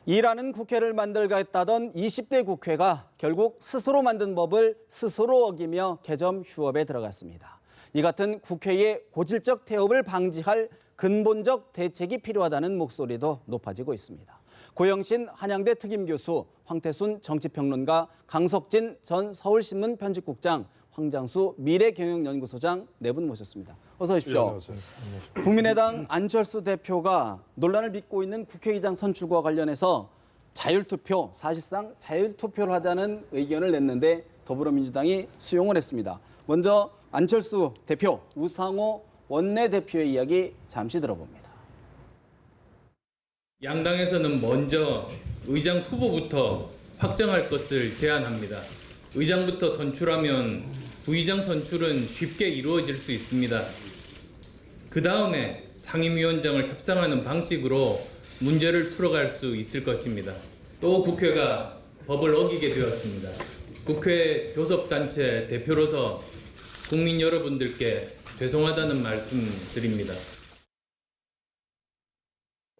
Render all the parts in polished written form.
일하는 국회를 만들겠다던 20대 국회가 결국 스스로 만든 법을 스스로 어기며 개점 휴업에 들어갔습니다. 이 같은 국회의 고질적 태업을 방지할 근본적 대책이 필요하다는 목소리도 높아지고 있습니다. 고영신 한양대 특임교수, 황태순 정치평론가, 강석진 전 서울신문 편집국장, 황장수 미래경영연구소장 네 분 모셨습니다. 어서 오십시오. 네, 안녕하세요. 국민의당 안철수 대표가 논란을 빚고 있는 국회의장 선출과 관련해서 자율투표, 사실상 자율투표를 하자는 의견을 냈는데 더불어민주당이 수용을 했습니다. 먼저 안철수 대표, 우상호 원내대표의 이야기 잠시 들어봅니다. 양당에서는 먼저 의장 후보부터 확정할 것을 제안합니다. 의장부터 선출하면 부의장 선출은 쉽게 이루어질 수 있습니다. 그 다음에 상임위원장을 협상하는 방식으로 문제를 풀어갈 수 있을 것입니다. 또 국회가 법을 어기게 되었습니다. 국회 교섭단체 대표로서 국민 여러분들께 죄송하다는 말씀 드립니다.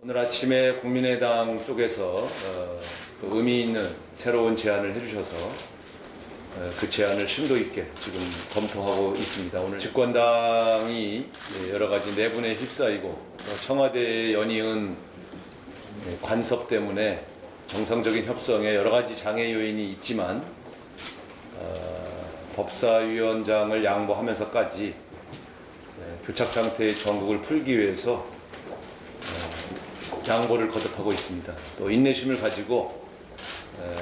오늘 아침에 국민의당 쪽에서 또 의미 있는 새로운 제안을 해주셔서 그 제안을 심도 있게 지금 검토하고 있습니다. 오늘 집권당이 여러 가지 내분에 휩싸이고 청와대에 연이은 관섭 때문에 정상적인 협상에 여러 가지 장애 요인이 있지만 법사위원장을 양보하면서까지 교착 상태의 전국을 풀기 위해서 양보를 거듭하고 있습니다. 또 인내심을 가지고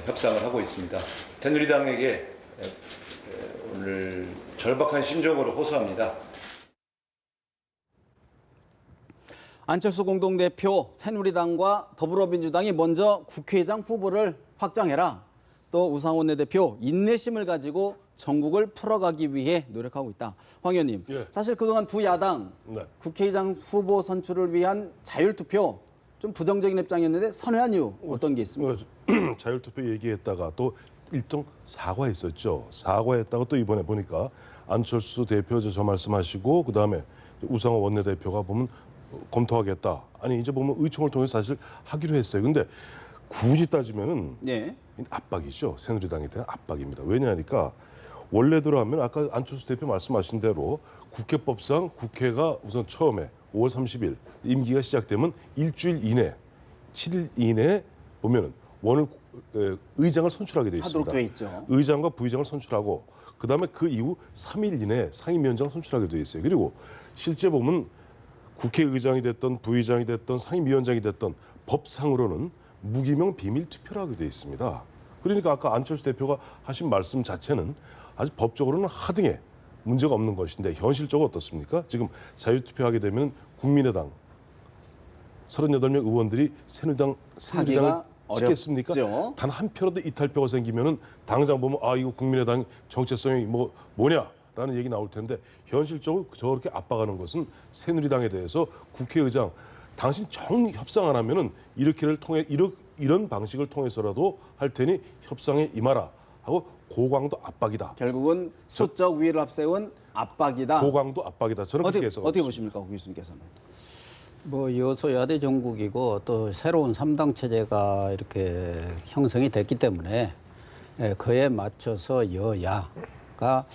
협상을 하고 있습니다. 새누리당에게 오늘 절박한 심정으로 호소합니다. 안철수 공동대표, 새누리당과 더불어민주당이 먼저 국회의장 후보를 확정해라. 또 우상호 원내대표, 인내심을 가지고 전국을 풀어가기 위해 노력하고 있다. 황 의원님, 예. 사실 그동안 두 야당 네. 국회의장 후보 선출을 위한 자율투표 좀 부정적인 입장이었는데 선회한 이유 어떤 게 있습니까? 자율투표 얘기했다가 또 일정 사과했었죠. 사과했다가 또 이번에 보니까 안철수 대표 저 말씀하시고 그다음에 우상호 원내대표가 보면 검토하겠다. 아니 이제 보면 의총을 통해서 사실 하기로 했어요. 근데 굳이 따지면은 네. 압박이죠. 새누리당에 대한 압박입니다. 왜냐하니까 원래대로 하면 아까 안철수 대표 말씀하신 대로 국회법상 국회가 우선 처음에 5월 30일 임기가 시작되면 일주일 이내, 7일 이내에 보면은 의장을 선출하게 돼 있습니다. 하도록 돼 있죠. 의장과 부의장을 선출하고 그다음에 그 이후 3일 이내에 상임위원장을 선출하게 돼 있어요. 그리고 실제 보면 국회의장이 됐던 부의장이 됐던 상임위원장이 됐던 법상으로는 무기명 비밀 투표를 하게 돼 있습니다. 그러니까 아까 안철수 대표가 하신 말씀 자체는 아직 법적으로는 하등에 문제가 없는 것인데 현실적으로 어떻습니까? 지금 자유투표하게 되면 국민의당 38명 의원들이 새누리당을 찍겠습니까? 단 한 표라도 이탈표가 생기면은 당장 보면 아 이거 국민의당 정체성이 뭐냐라는 얘기 나올 텐데 현실적으로 저렇게 압박하는 것은 새누리당에 대해서 국회의장 당신 정 협상 안 하면은 이렇게를 통해 이런 방식을 통해서라도 할 테니 협상에 임하라 하고 고강도 압박이다. 결국은 수적 위를 앞세운 압박이다. 고강도 압박이다. 저는 그렇게 해석합니다. 어떻게 보십니까, 고 교수님께서는? 뭐 여소야대 정국이고 또 새로운 3당 체제가 이렇게 형성이 됐기 때문에 그에 맞춰서 여야가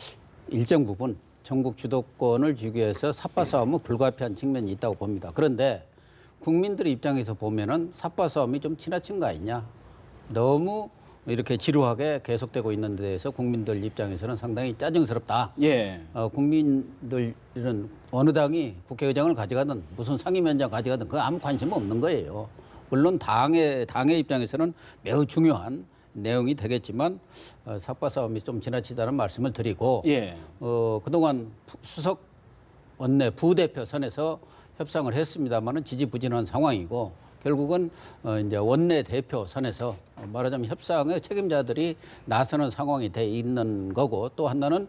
일정 부분 전국 주도권을 쥐기 위해서 삿바싸움은 불가피한 측면이 있다고 봅니다. 그런데 국민들 입장에서 보면은 삿바싸움이 좀 지나친 거 아니냐. 너무 이렇게 지루하게 계속되고 있는 데 대해서 국민들 입장에서는 상당히 짜증스럽다. 예. 국민들은 어느 당이 국회의장을 가져가든 무슨 상임위원장 가져가든 그거 아무 관심 없는 거예요. 물론 당의 입장에서는 매우 중요한 내용이 되겠지만 삭바싸움이 좀 지나치다는 말씀을 드리고 예. 그동안 수석 원내 부대표 선에서 협상을 했습니다마는 지지부진한 상황이고 결국은 이제 원내 대표 선에서 말하자면 협상의 책임자들이 나서는 상황이 돼 있는 거고 또 하나는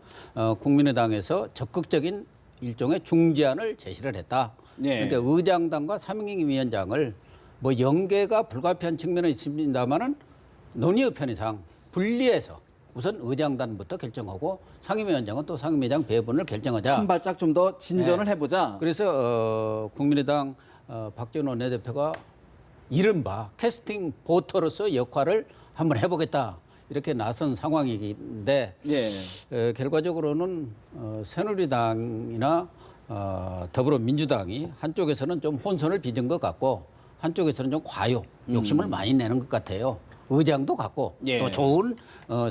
국민의당에서 적극적인 일종의 중재안을 제시를 했다. 예. 그러니까 의장단과 상임위원장을 뭐 연계가 불가피한 측면은 있습니다만은 논의의 편의상 분리해서 우선 의장단부터 결정하고 상임위원장은 또 상임위원장 배분을 결정하자. 한 발짝 좀 더 진전을 네. 해보자. 그래서 국민의당 박지원 원내대표가 이른바 캐스팅 보터로서 역할을 한번 해보겠다 이렇게 나선 상황인데 결과적으로는 새누리당이나 더불어민주당이 한쪽에서는 좀 혼선을 빚은 것 같고 한쪽에서는 좀 욕심을 많이 내는 것 같아요. 의장도 갖고 또 좋은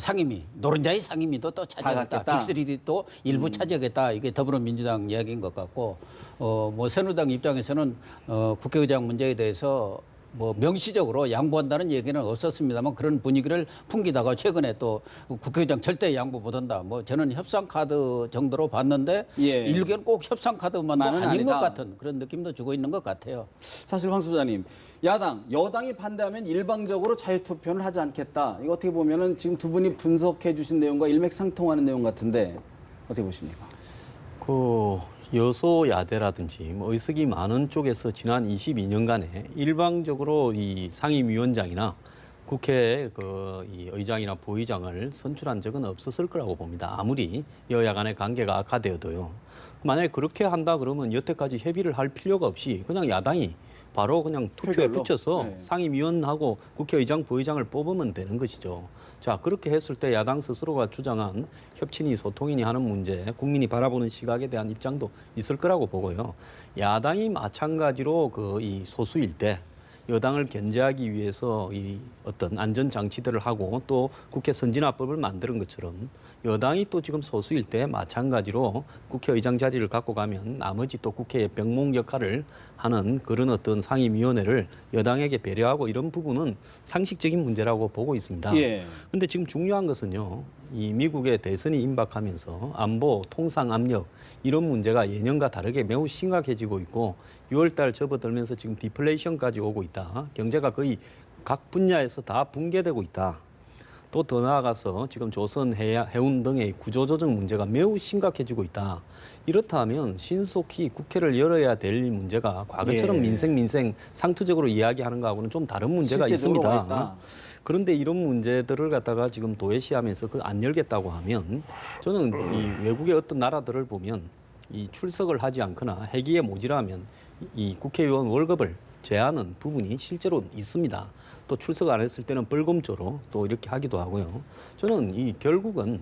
상임위, 노른자의 상임위도 또 차지하겠다. 빅3도 또 일부 차지하겠다. 이게 더불어민주당 이야기인 것 같고 뭐 새누리당 입장에서는 국회의장 문제에 대해서 뭐 명시적으로 양보한다는 얘기는 없었습니다만 그런 분위기를 풍기다가 최근에 또 국회의장 절대 양보 못한다. 뭐 저는 협상 카드 정도로 봤는데 일견 꼭 협상 카드만은 아닌 아니다. 것 같은 그런 느낌도 주고 있는 것 같아요. 사실 황 소장님, 여당이 반대하면 일방적으로 자유투표는 하지 않겠다. 이거 어떻게 보면은 지금 두 분이 분석해 주신 내용과 일맥상통하는 내용 같은데 어떻게 보십니까? 그 여소야대라든지 뭐 의석이 많은 쪽에서 지난 22년간에 일방적으로 이 상임위원장이나 국회 이 의장이나 부의장을 선출한 적은 없었을 거라고 봅니다. 아무리 여야 간의 관계가 악화되어도요. 만약에 그렇게 한다 그러면 여태까지 협의를 할 필요가 없이 그냥 야당이 바로 그냥 투표에 표결로? 붙여서 네. 상임위원하고 국회의장, 부의장을 뽑으면 되는 것이죠. 자, 그렇게 했을 때 야당 스스로가 주장한 협친이 소통이니 하는 문제, 국민이 바라보는 시각에 대한 입장도 있을 거라고 보고요. 야당이 마찬가지로 이 소수일 때 여당을 견제하기 위해서 이 어떤 안전 장치들을 하고 또 국회 선진화법을 만드는 것처럼 여당이 또 지금 소수일 때 마찬가지로 국회의장 자리를 갖고 가면 나머지 또 국회의 병목 역할을 하는 그런 어떤 상임위원회를 여당에게 배려하고 이런 부분은 상식적인 문제라고 보고 있습니다. 그런데 지금 중요한 것은요. 이 미국의 대선이 임박하면서 안보, 통상 압력 이런 문제가 예년과 다르게 매우 심각해지고 있고 6월 달 접어들면서 지금 디플레이션까지 오고 있다. 경제가 거의 각 분야에서 다 붕괴되고 있다. 또 더 나아가서 지금 조선 해운 등의 구조조정 문제가 매우 심각해지고 있다. 이렇다면 신속히 국회를 열어야 될 문제가 과거처럼 민생 상투적으로 이야기하는 거하고는 좀 다른 문제가 있습니다. 그런데 이런 문제들을 갖다가 지금 도외시하면서 안 열겠다고 하면 저는 이 외국의 어떤 나라들을 보면 이 출석을 하지 않거나 회기에 모자라면 이 국회의원 월급을 제한하는 부분이 실제로 있습니다. 또 출석 안 했을 때는 벌금조로 또 이렇게 하기도 하고요. 저는 이 결국은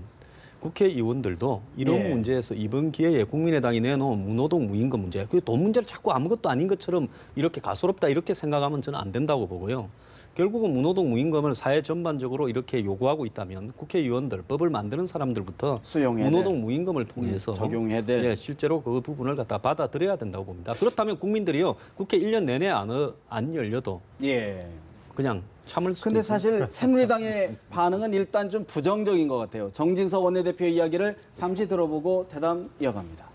국회의원들도 이런 문제에서 이번 기회에 국민의당이 내놓은 무노동 무임금 문제, 그 돈 문제를 자꾸 아무것도 아닌 것처럼 이렇게 가소롭다 이렇게 생각하면 저는 안 된다고 보고요. 결국은 무노동 무임금을 사회 전반적으로 이렇게 요구하고 있다면 국회의원들, 법을 만드는 사람들부터 무노동 무임금을 통해서 적용해야 될. 실제로 그 부분을 갖다 받아들여야 된다고 봅니다. 그렇다면 국민들이요 국회 1년 내내 안 열려도 그냥 참을 수도 근데 있습니다. 사실 새누리당의 반응은 일단 좀 부정적인 것 같아요. 정진석 원내대표의 이야기를 잠시 들어보고 대담 이어갑니다.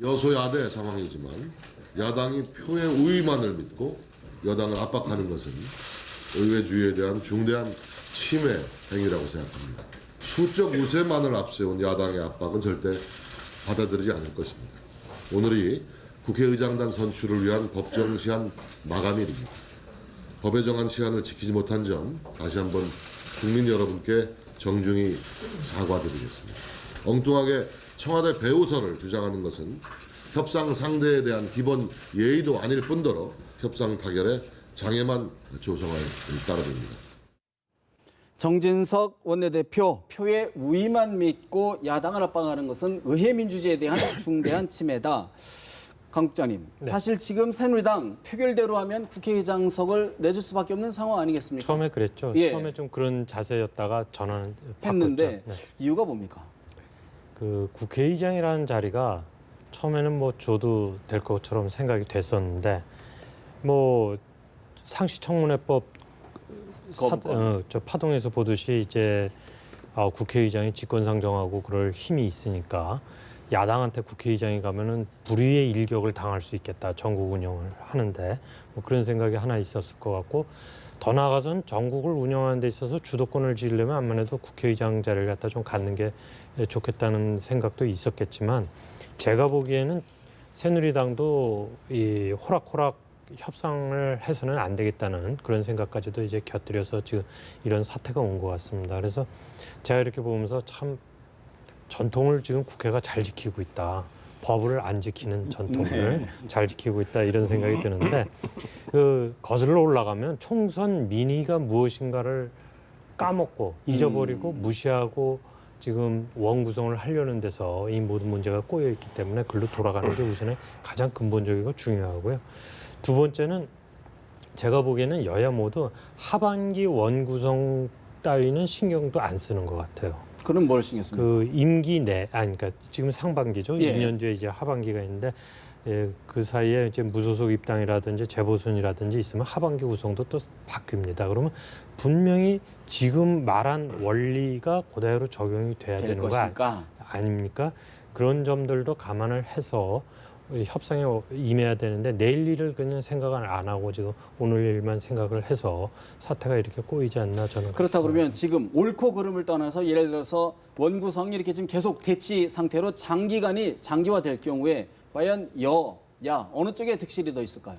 여소야대 상황이지만 야당이 표의 우위만을 믿고 여당을 압박하는 것은 의회주의에 대한 중대한 침해 행위라고 생각합니다. 수적 우세만을 앞세운 야당의 압박은 절대 받아들이지 않을 것입니다. 오늘이 국회의장단 선출을 위한 법정 시한 마감일입니다. 법에 정한 시한을 지키지 못한 점 다시 한번 국민 여러분께 정중히 사과드리겠습니다. 엉뚱하게 청와대 배우설을 주장하는 것은 협상 상대에 대한 기본 예의도 아닐 뿐더러 협상 타결에 장애만 조성할 따름입니다. 정진석 원내대표, 표의 우위만 믿고 야당을 압박하는 것은 의회 민주주의에 대한 중대한 침해다. 강 국장님, 사실 지금 새누리당 표결대로 하면 국회의장석을 내줄 수밖에 없는 상황 아니겠습니까? 처음에 그랬죠. 처음에 좀 그런 자세였다가 전환을 했는데 바꿨죠. 이유가 뭡니까? 그 국회의장이라는 자리가 처음에는 뭐 줘도 될 것처럼 생각이 됐었는데 뭐 상시청문회법 저 파동에서 보듯이 이제 국회의장이 직권상 정하고 그럴 힘이 있으니까 야당한테 국회의장이 가면은 불의의 일격을 당할 수 있겠다. 전국 운영을 하는데 뭐 그런 생각이 하나 있었을 것 같고 더 나아가서는 전국을 운영하는 데 있어서 주도권을 쥐려면 아무래도 국회의장 자리를 갖다 좀 갖는 게 좋겠다는 생각도 있었겠지만 제가 보기에는 새누리당도 이 호락호락 협상을 해서는 안 되겠다는 그런 생각까지도 이제 곁들여서 지금 이런 사태가 온 것 같습니다. 그래서 제가 이렇게 보면서 참 전통을 지금 국회가 잘 지키고 있다. 법을 안 지키는 전통을 잘 지키고 있다 이런 생각이 드는데 그 거슬러 올라가면 총선 민의가 무엇인가를 까먹고 잊어버리고 무시하고 지금 원 구성을 하려는 데서 이 모든 문제가 꼬여 있기 때문에 글로 돌아가는 게 우선에 가장 근본적이고 중요하고요. 두 번째는 제가 보기에는 여야 모두 하반기 원 구성 따위는 신경도 안 쓰는 것 같아요. 그럼 뭘 신경 씁니까? 그 임기 내, 그러니까 지금 상반기죠. 예. 2년 뒤에 이제 하반기가 있는데 그 사이에 이제 무소속 입당이라든지 재보선이라든지 있으면 하반기 구성도 또 바뀝니다. 그러면 분명히 지금 말한 원리가 그대로 적용이 돼야 될 되는 거 것일까? 아닙니까? 그런 점들도 감안을 해서 협상에 임해야 되는데 내일 일을 그냥 생각을 안 하고 지금 오늘 일만 생각을 해서 사태가 이렇게 꼬이지 않나 저는 그렇다 그렇습니다. 그러면 지금 옳고 그름을 떠나서 예를 들어서 원구성이 이렇게 지금 계속 대치 상태로 장기화될 경우에 과연 야 어느 쪽에 득실이 더 있을까요?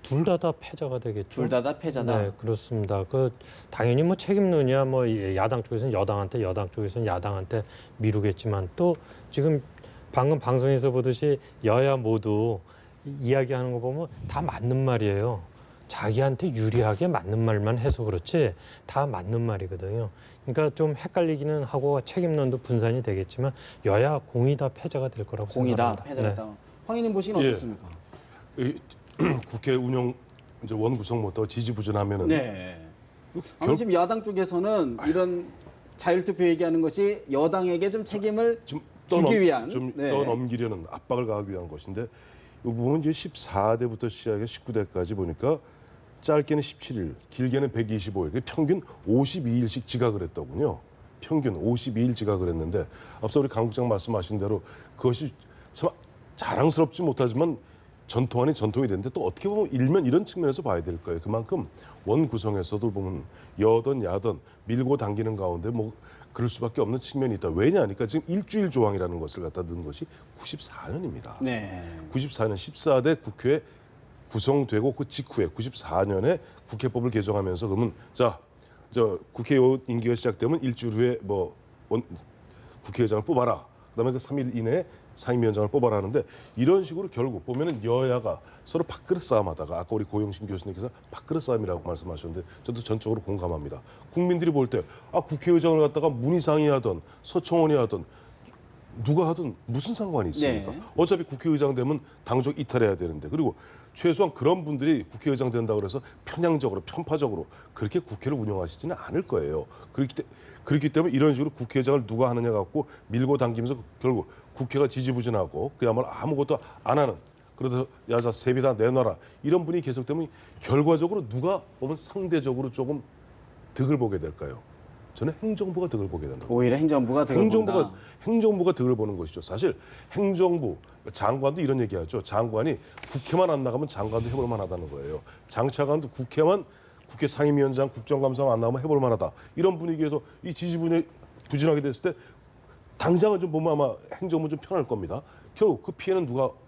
둘 다 패자가 되겠죠. 둘 다 패자다. 네, 그렇습니다. 그 당연히 뭐 책임론이야 뭐 야당 쪽에서는 여당한테, 여당 쪽에서는 야당한테 미루겠지만 또 지금 방금 방송에서 보듯이 여야 모두 이야기하는 거 보면 다 맞는 말이에요. 자기한테 유리하게 맞는 말만 해서 그렇지 다 맞는 말이거든요. 그러니까 좀 헷갈리기는 하고 책임론도 분산이 되겠지만 여야 공이 다 패자가 될 거라고 공이 다 생각합니다. 패자겠다. 황 의원님 보시기는 예. 어떻습니까? 이 국회 운영 이제 원 구성부터 지지부진하면은 네. 아니, 지금 야당 쪽에서는 이런 자율투표 얘기하는 것이 여당에게 좀 책임을 좀 주기 위한 좀 네. 떠넘기려는 압박을 가하기 위한 것인데 이 부분은 이제 14대부터 시작해 19대까지 보니까 짧게는 17일, 길게는 125일, 평균 52일씩 지각을 했더군요. 평균 52일 지각을 했는데 앞서 우리 강 국장 말씀하신 대로 그것이 참 자랑스럽지 못하지만 전통 아닌 전통이 되는데 또 어떻게 보면 일면 이런 측면에서 봐야 될 거예요. 그만큼 원 구성에서도 보면 여든 야든 밀고 당기는 가운데 뭐 그럴 수밖에 없는 측면이 있다. 왜냐하니까 지금 일주일 조항이라는 것을 갖다 넣은 것이 94년입니다. 네. 94년 14대 국회 구성되고 그 직후에 94년에 국회법을 개정하면서 그러면 저 국회의원 임기가 시작되면 일주일 후에 국회의장을 뽑아라. 그다음에 그 3일 이내에 상임위원장을 뽑아라 하는데 이런 식으로 결국 보면은 여야가 서로 밥그릇 싸움하다가 아까 우리 고용신 교수님께서 밥그릇 싸움이라고 말씀하셨는데 저도 전적으로 공감합니다. 국민들이 볼 때 국회의장을 갖다가 문희상이 하든 서청원이 하든 누가 하든 무슨 상관이 있습니까? 네. 어차피 국회의장 되면 당적 이탈해야 되는데 그리고 최소한 그런 분들이 국회의장 된다고 해서 편향적으로 편파적으로 그렇게 국회를 운영하시지는 않을 거예요. 그렇기 때문에 이런 식으로 국회의장을 누가 하느냐 갖고 밀고 당기면서 결국 국회가 지지부진하고 그야말로 아무것도 안 하는 그래서 야자 세비 다 내놔라 이런 분이 계속되면 결과적으로 누가 보면 상대적으로 조금 득을 보게 될까요? 저는 행정부가 득을 보게 된다고. 오히려 행정부가 득을 본다. 행정부가 득을 보는 것이죠. 사실 행정부 장관도 이런 얘기하죠. 장관이 국회만 안 나가면 장관도 해볼 만하다는 거예요. 장차관도 국회 상임위원장 국정감사 안 나오면 해볼 만하다. 이런 분위기에서 이 지지부진하게 됐을 때 당장은 좀 보면 아마 행정부 좀 편할 겁니다. 결국 그 피해는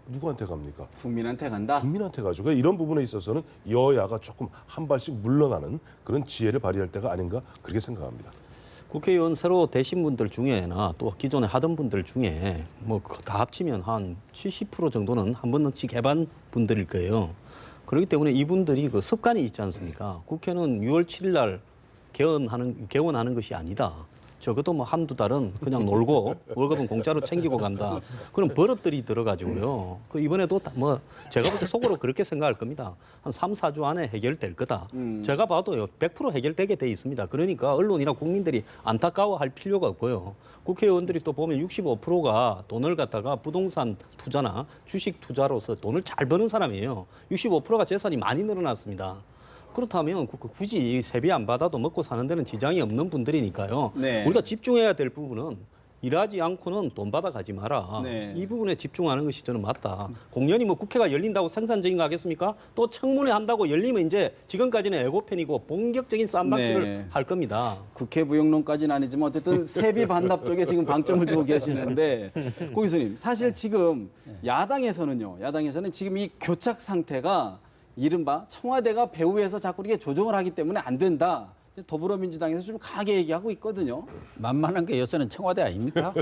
누구한테 갑니까? 국민한테 간다. 국민한테 가죠. 그러니까 이런 부분에 있어서는 여야가 조금 한 발씩 물러나는 그런 지혜를 발휘할 때가 아닌가 그렇게 생각합니다. 국회의원 새로 되신 분들 중에나 또 기존에 하던 분들 중에 뭐 다 합치면 한 70% 정도는 한 번씩 해본 분들일 거예요. 그렇기 때문에 이분들이 그 습관이 있지 않습니까? 국회는 6월 7일 날 개원하는 것이 아니다. 적어도 뭐 한두 달은 그냥 놀고 월급은 공짜로 챙기고 간다. 그런 버릇들이 들어가지고요. 그 이번에도 뭐 제가 볼 때 속으로 그렇게 생각할 겁니다. 한 3, 4주 안에 해결될 거다. 제가 봐도요. 100% 해결되게 돼 있습니다. 그러니까 언론이나 국민들이 안타까워할 필요가 없고요. 국회의원들이 또 보면 65%가 돈을 갖다가 부동산 투자나 주식 투자로서 돈을 잘 버는 사람이에요. 65%가 재산이 많이 늘어났습니다. 그렇다면 굳이 세비 안 받아도 먹고 사는 데는 지장이 없는 분들이니까요. 네. 우리가 집중해야 될 부분은 일하지 않고는 돈 받아가지 마라. 네. 이 부분에 집중하는 것이 저는 맞다. 공연이 뭐 국회가 열린다고 생산적인 거 하겠습니까? 또 청문회 한다고 열리면 이제 지금까지는 예고편이고 본격적인 쌈박질을 네. 할 겁니다. 국회 부용론까지는 아니지만 어쨌든 세비 반납 쪽에 지금 방점을 두고 계시는데 고 교수님 사실 지금 야당에서는 지금 이 교착 상태가 이른바 청와대가 배후에서 자꾸 이렇게 조정을 하기 때문에 안 된다. 더불어민주당에서 좀 강하게 얘기하고 있거든요. 만만한 게 요새는 청와대 아닙니까?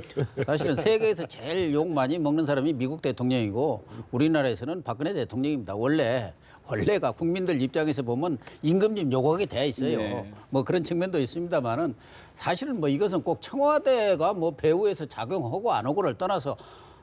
사실은 세계에서 제일 욕 많이 먹는 사람이 미국 대통령이고 우리나라에서는 박근혜 대통령입니다. 원래가 국민들 입장에서 보면 임금님 요구하게 돼 있어요. 네. 뭐 그런 측면도 있습니다만은 사실은 뭐 이것은 꼭 청와대가 뭐 배후에서 작용하고 안 하고를 떠나서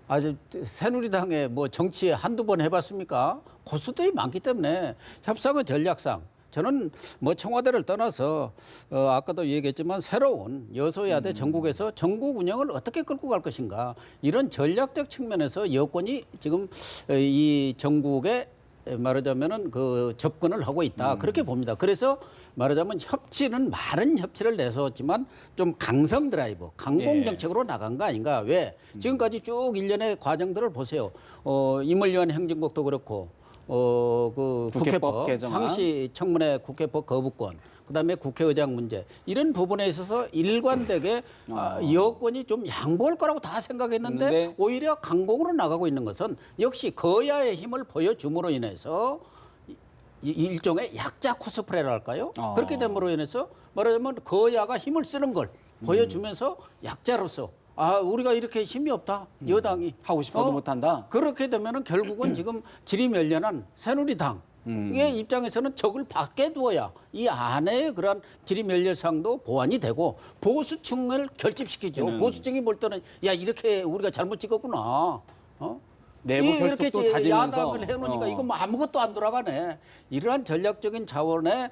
아주 새누리당의 뭐 정치에 한두 번 해봤습니까? 고수들이 많기 때문에 협상의 전략상 저는 뭐 청와대를 떠나서 아까도 얘기했지만 새로운 여소야대 전국에서 전국 운영을 어떻게 끌고 갈 것인가 이런 전략적 측면에서 여권이 지금 이 전국에 말하자면은 그 접근을 하고 있다 그렇게 봅니다. 그래서 말하자면 협치는 많은 협치를 내세웠지만 좀 강성 드라이브, 강공 정책으로 나간 거 아닌가? 왜 지금까지 쭉 일련의 과정들을 보세요. 임을위한 행정국도 그렇고. 그 국회법 개정안. 상시 청문회 국회법 거부권, 그다음에 국회의장 문제 이런 부분에 있어서 일관되게 여권이 좀 양보할 거라고 다 생각했는데 근데 오히려 강공으로 나가고 있는 것은 역시 거야의 힘을 보여줌으로 인해서 일종의 약자 코스프레랄까요? 그렇게 됨으로 인해서 말하자면 거야가 힘을 쓰는 걸 보여주면서 약자로서 우리가 이렇게 힘이 없다. 여당이. 하고 싶어도 못한다. 그렇게 되면은 결국은 지금 지리멸렬한 새누리당의 입장에서는 적을 밖에 두어야 이 안에 그러한 지리멸렬상도 보완이 되고 보수층을 결집시키죠. 보수층이 볼 때는 야 이렇게 우리가 잘못 찍었구나. 내부 이렇게 결속도 다지면서 야당을 해놓으니까 이거 뭐 아무것도 안 돌아가네. 이러한 전략적인 자원에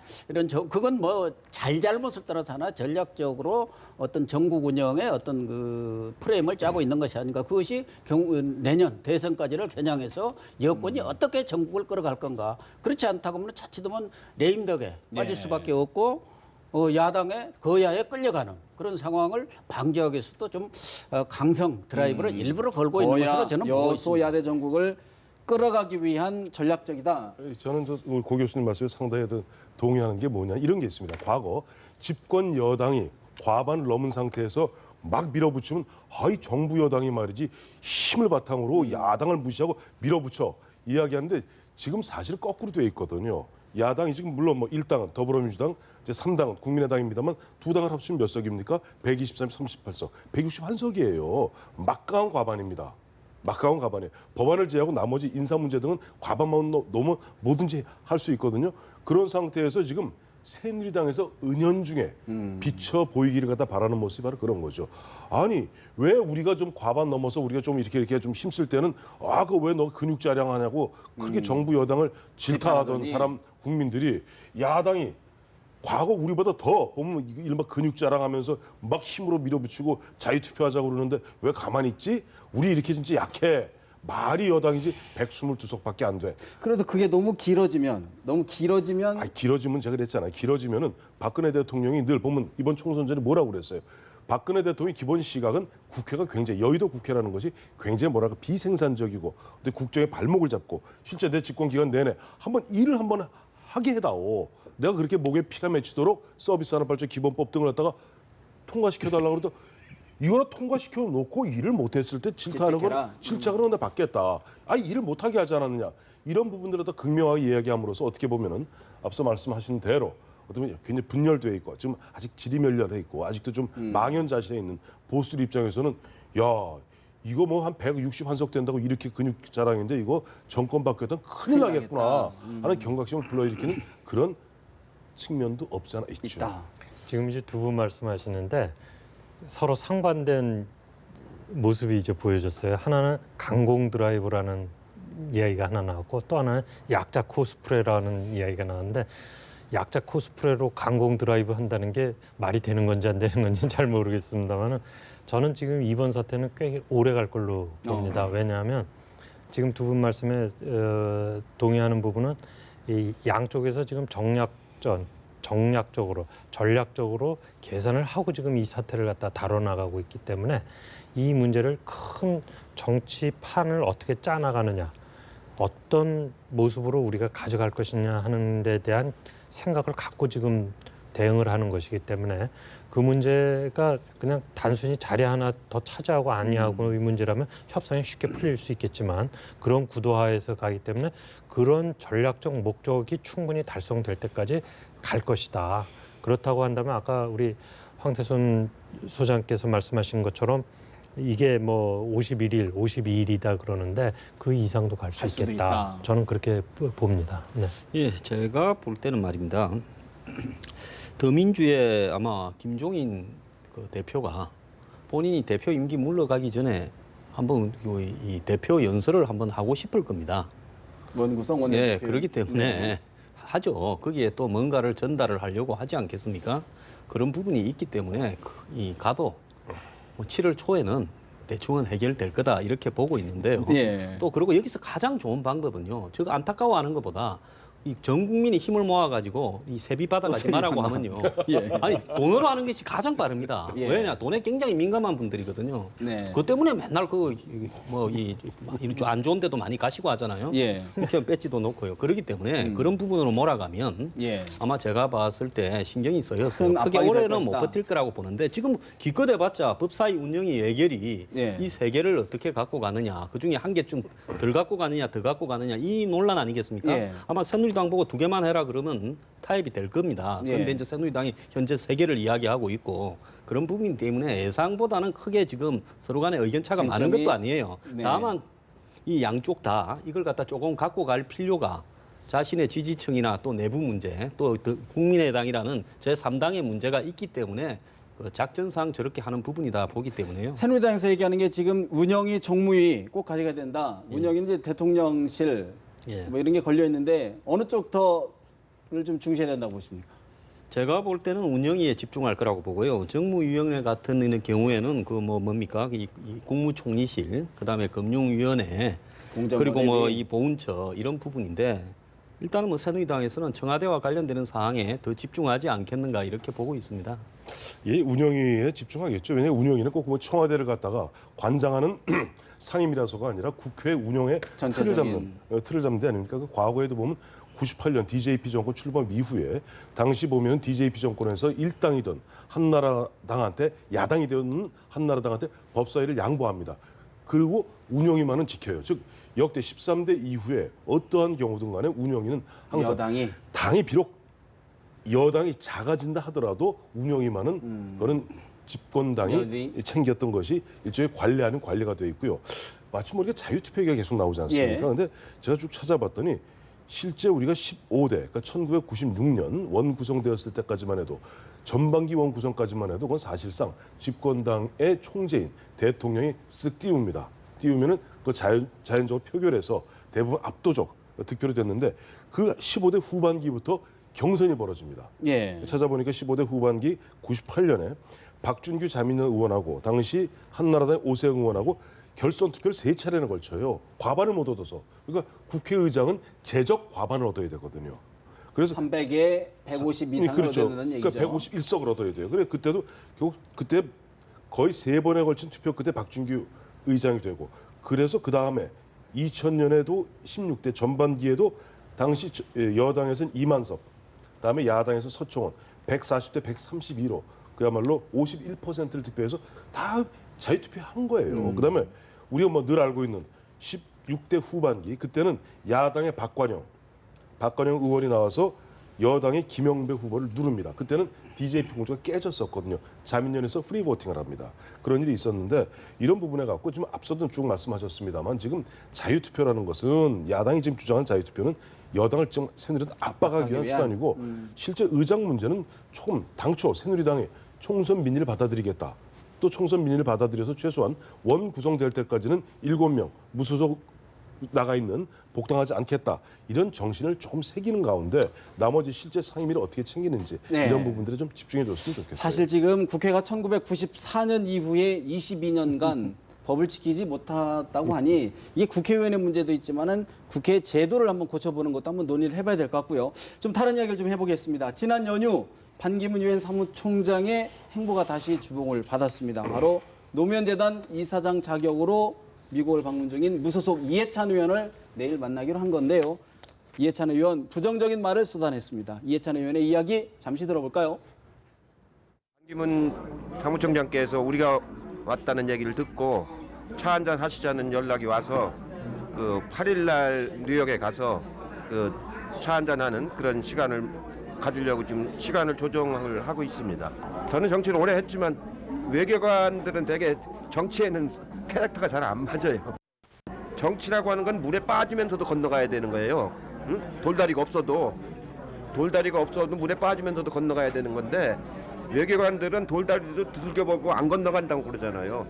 그건 뭐 잘잘못을 떠나서 하나 전략적으로 어떤 전국 운영의 어떤 그 프레임을 짜고 있는 것이 아닌가. 그것이 내년 대선까지를 겨냥해서 여권이 어떻게 전국을 끌어갈 건가. 그렇지 않다고 하면 자칫하면 레임덕에 빠질 수밖에 없고 야당의 거야에 끌려가는 그런 상황을 방지하기 위해서도 좀 강성 드라이브를 일부러 걸고 있는 것으로 저는 보고 있습니다. 여소야대 전국을 끌어가기 위한 전략적이다. 저는 고 교수님 말씀에 상당히 동의하는 게 뭐냐 이런 게 있습니다. 과거 집권 여당이 과반을 넘은 상태에서 막 밀어붙이면 이 정부 여당이 말이지 힘을 바탕으로 야당을 무시하고 밀어붙여 이야기하는데 지금 사실 거꾸로 돼 있거든요. 야당이 지금 물론 뭐 1당은 더불어민주당, 이제 3당은 국민의당입니다만 두 당을 합치면 몇 석입니까? 123, 38석, 161석이에요. 막강한 과반입니다. 막강한 과반이에요. 법안을 제외하고 나머지 인사 문제 등은 과반만 넘으면 뭐든지 할 수 있거든요. 그런 상태에서 지금 새누리당에서 은연중에 비쳐 보이기를 갖다 바라는 모습이 바로 그런 거죠. 아니 왜 우리가 좀 과반 넘어서 우리가 좀 이렇게 좀 힘쓸 때는 그 왜 너 근육 자랑하냐고 그렇게 정부 여당을 질타하던 사람 국민들이 야당이 과거 우리보다 더 보면 이른바 근육 자랑하면서 막 힘으로 밀어붙이고 자유투표하자고 그러는데 왜 가만히 있지? 우리 이렇게 진짜 약해. 말이 여당이지 122석밖에 안 돼. 그래도 그게 너무 길어지면 길어지면 제가 그랬잖아요. 길어지면은 박근혜 대통령이 늘 보면 이번 총선 전에 뭐라고 그랬어요. 박근혜 대통령의 기본 시각은 국회가 굉장히 여의도 국회라는 것이 굉장히 비생산적이고 근데 국정에 발목을 잡고 실제 내 집권 기간 내내 일을 한번 하게 해다오. 내가 그렇게 목에 피가 맺히도록 서비스산업발전 기본법 등을 갖다가 통과시켜달라고 그러도 이거를 통과시켜 놓고 일을 못했을 때 질타하는 건 질책을 하는데 받겠다. 일을 못하게 하지 않았느냐. 이런 부분들을 더 극명하게 이야기함으로써 어떻게 보면은 앞서 말씀하신 대로 어쩌면 굉장히 분열되어 있고 지금 아직 지리멸렬해 있고 아직도 좀 망연자실해 있는 보수들 입장에서는 이거 뭐 한 161석 된다고 이렇게 근육 자랑인데 이거 정권 바뀌었다면 큰일 나겠구나 하는 경각심을 불러일으키는 그런 측면도 없지 않아 있죠. 지금 이제 두 분 말씀하시는데 서로 상반된 모습이 이제 보여졌어요. 하나는 강공 드라이브라는 이야기가 하나 나왔고 또 하나는 약자 코스프레라는 이야기가 나왔는데 약자 코스프레로 강공 드라이브 한다는 게 말이 되는 건지 안 되는 건지 잘 모르겠습니다만은 저는 지금 이번 사태는 꽤 오래 갈 걸로 봅니다. 왜냐하면 지금 두 분 말씀에 동의하는 부분은 이 양쪽에서 지금 전략적으로 계산을 하고 지금 이 사태를 갖다 다뤄나가고 있기 때문에 이 문제를 큰 정치판을 어떻게 짜나가느냐, 어떤 모습으로 우리가 가져갈 것이냐 하는 데 대한 생각을 갖고 지금 대응을 하는 것이기 때문에 그 문제가 그냥 단순히 자리 하나 더 차지하고 아니하고 이 문제라면 협상이 쉽게 풀릴 수 있겠지만 그런 구도하에서 가기 때문에 그런 전략적 목적이 충분히 달성될 때까지 갈 것이다. 그렇다고 한다면 아까 우리 황태순 소장께서 말씀하신 것처럼 이게 뭐 51일, 52일이다 그러는데 그 이상도 갈 수 수도 있겠다. 있다. 저는 그렇게 봅니다. 네. 예, 제가 볼 때는 말입니다. 더민주의 아마 김종인 그 대표가 본인이 대표 임기 물러가기 전에 한번 이 대표 연설을 한번 하고 싶을 겁니다. 원구성 원내 예, 그렇기 때문에 하죠. 거기에 또 뭔가를 전달을 하려고 하지 않겠습니까? 그런 부분이 있기 때문에 이 가도 뭐 7월 초에는 대충은 해결될 거다 이렇게 보고 있는데요. 예. 또 그리고 여기서 가장 좋은 방법은요. 저 안타까워하는 것보다 이 전 국민이 힘을 모아가지고 이 세비 받아가지 말라고 하면요. 예. 아니 돈으로 하는 것이 가장 빠릅니다. 예. 왜냐 돈에 굉장히 민감한 분들이거든요. 네. 그것 때문에 맨날 안 좋은 데도 많이 가시고 하잖아요. 예. 국회의원 배지도 놓고요. 그러기 때문에 그런 부분으로 몰아가면 예. 아마 제가 봤을 때 신경이 쓰여서 큰 크게 압박이 될 올해는 못 것이다. 버틸 거라고 보는데 지금 기껏 해봤자 법사위 운영위 예결이 예. 이 세 개를 어떻게 갖고 가느냐 그중에 한 개쯤 덜 갖고 가느냐 더 갖고 가느냐 이 논란 아니겠습니까? 예. 아마 새누리당 보고 2개만 해라 그러면 타협이 될 겁니다. 예. 그런데 이제 새누리당이 현재 3개를 이야기하고 있고 그런 부분 때문에 예상보다는 크게 지금 서로 간에 의견차가 많은 쟁점이- 것도 아니에요. 네. 다만 이 양쪽 다 이걸 갖다 조금 갖고 갈 필요가 자신의 지지층이나 또 내부 문제 또 국민의당이라는 제3당의 문제가 있기 때문에 그 작전상 저렇게 하는 부분이다 보기 때문에요. 새누리당에서 얘기하는 게 지금 운영이 정무위 꼭 가져가야 된다. 운영이 이제 대통령실 예. 뭐 이런 게 걸려 있는데 어느 쪽 더를 좀 중시해야 된다고 보십니까? 제가 볼 때는 운영위에 집중할 거라고 보고요. 정무위원회 같은 경우에는 그 뭡니까 이 국무총리실, 그다음에 금융위원회, 그리고 뭐 이 보훈처 이런 부분인데 일단은 뭐 새누리당에서는 청와대와 관련되는 사항에 더 집중하지 않겠는가 이렇게 보고 있습니다. 예, 운영위에 집중하겠죠. 왜냐하면 운영위는 꼭 뭐 청와대를 갖다가 관장하는 상임이라서가 아니라 국회 운영의 틀을 잡는 데 아닙니까? 그 과거에도 보면 98년 DJP 정권 출범 이후에 당시 보면 DJP 정권에서 일당이던 한나라당한테 야당이 되는 한나라당한테 법사위를 양보합니다. 그리고 운영위만은 지켜요. 즉 역대 13대 이후에 어떠한 경우든 간에 운영위는 항상 여당이 당이 비록 여당이 작아진다 하더라도 운영위만은 그런 집권당이 챙겼던 것이 일종의 관리 아닌 관리가 되어 있고요. 마치 모르게 자유투표 얘기가 계속 나오지 않습니까? 예. 그런데 제가 쭉 찾아봤더니 실제 우리가 15대, 그러니까 1996년 원 구성되었을 때까지만 해도 전반기 원 구성까지만 해도 그건 사실상 집권당의 총재인 대통령이 쓱 띄웁니다. 띄우면은 그 자연적으로 표결해서 대부분 압도적 득표로 됐는데 그 15대 후반기부터 경선이 벌어집니다. 예. 찾아보니까 15대 후반기 98년에 박준규 자민련 의원하고 당시 한나라당의 오세영 의원하고 결선 투표를 3차례나 걸쳐요. 과반을 못 얻어서. 그러니까 국회의장은 제적 과반을 얻어야 되거든요. 그래서 300에 150 이상을 그렇죠. 얻어야 되는 얘기죠. 그러니까 151석을 얻어야 돼요. 그래 그때도 결국 그때 거의 3번에 걸친 투표 끝에 박준규 의장이 되고 그래서 그 다음에 2000년에도 16대 전반기에도 당시 여당에서는 이만섭, 그다음에 야당에서 서청원 140대 132로 그야말로 51%를 득표해서 다 자유투표한 거예요. 그다음에 우리가 뭐 늘 알고 있는 16대 후반기 그때는 야당의 박관영 의원이 나와서 여당의 김영배 후보를 누릅니다. 그때는 DJP 공조가 깨졌었거든요. 자민련에서 프리보팅을 합니다. 그런 일이 있었는데 이런 부분에 갖고 지금 앞서도 쭉 말씀하셨습니다만 지금 자유투표라는 것은 야당이 지금 주장하는 자유투표는 여당을 좀 새누리당 압박하기 위한 수단이고 실제 의장 문제는 조금 당초 새누리당이 총선 민의를 받아들이겠다. 또 총선 민의를 받아들여서 최소한 원 구성될 때까지는 7명 무소속 나가 있는 복당하지 않겠다. 이런 정신을 조금 새기는 가운데 나머지 실제 상임위를 어떻게 챙기는지 네. 이런 부분들에 좀 집중해 줬으면 좋겠어요. 사실 지금 국회가 1994년 이후에 22년간 법을 지키지 못했다고 하니 이게 국회의원의 문제도 있지만은 국회 제도를 한번 고쳐보는 것도 한번 논의를 해봐야 될 것 같고요. 좀 다른 이야기를 좀 해보겠습니다. 지난 연휴 반기문 유엔 사무총장의 행보가 다시 주목을 받았습니다. 바로 노무현재단 이사장 자격으로 미국을 방문 중인 무소속 이해찬 의원을 내일 만나기로 한 건데요. 이해찬 의원 부정적인 말을 쏟아냈습니다. 이해찬 의원의 이야기 잠시 들어볼까요? 반기문 사무총장께서 우리가 왔다는 얘기를 듣고 차 한잔 하시자는 연락이 와서 그 8일 날 뉴욕에 가서 그 차 한잔 하는 그런 시간을 가지려고 지금 시간을 조정을 하고 있습니다. 저는 정치를 오래 했지만 외교관들은 되게 정치에는 캐릭터가 잘 안 맞아요. 정치라고 하는 건 물에 빠지면서도 건너가야 되는 거예요. 응? 돌다리가 없어도 물에 빠지면서도 건너가야 되는 건데 외교관들은 돌다리도 두들겨보고 안 건너간다고 그러잖아요.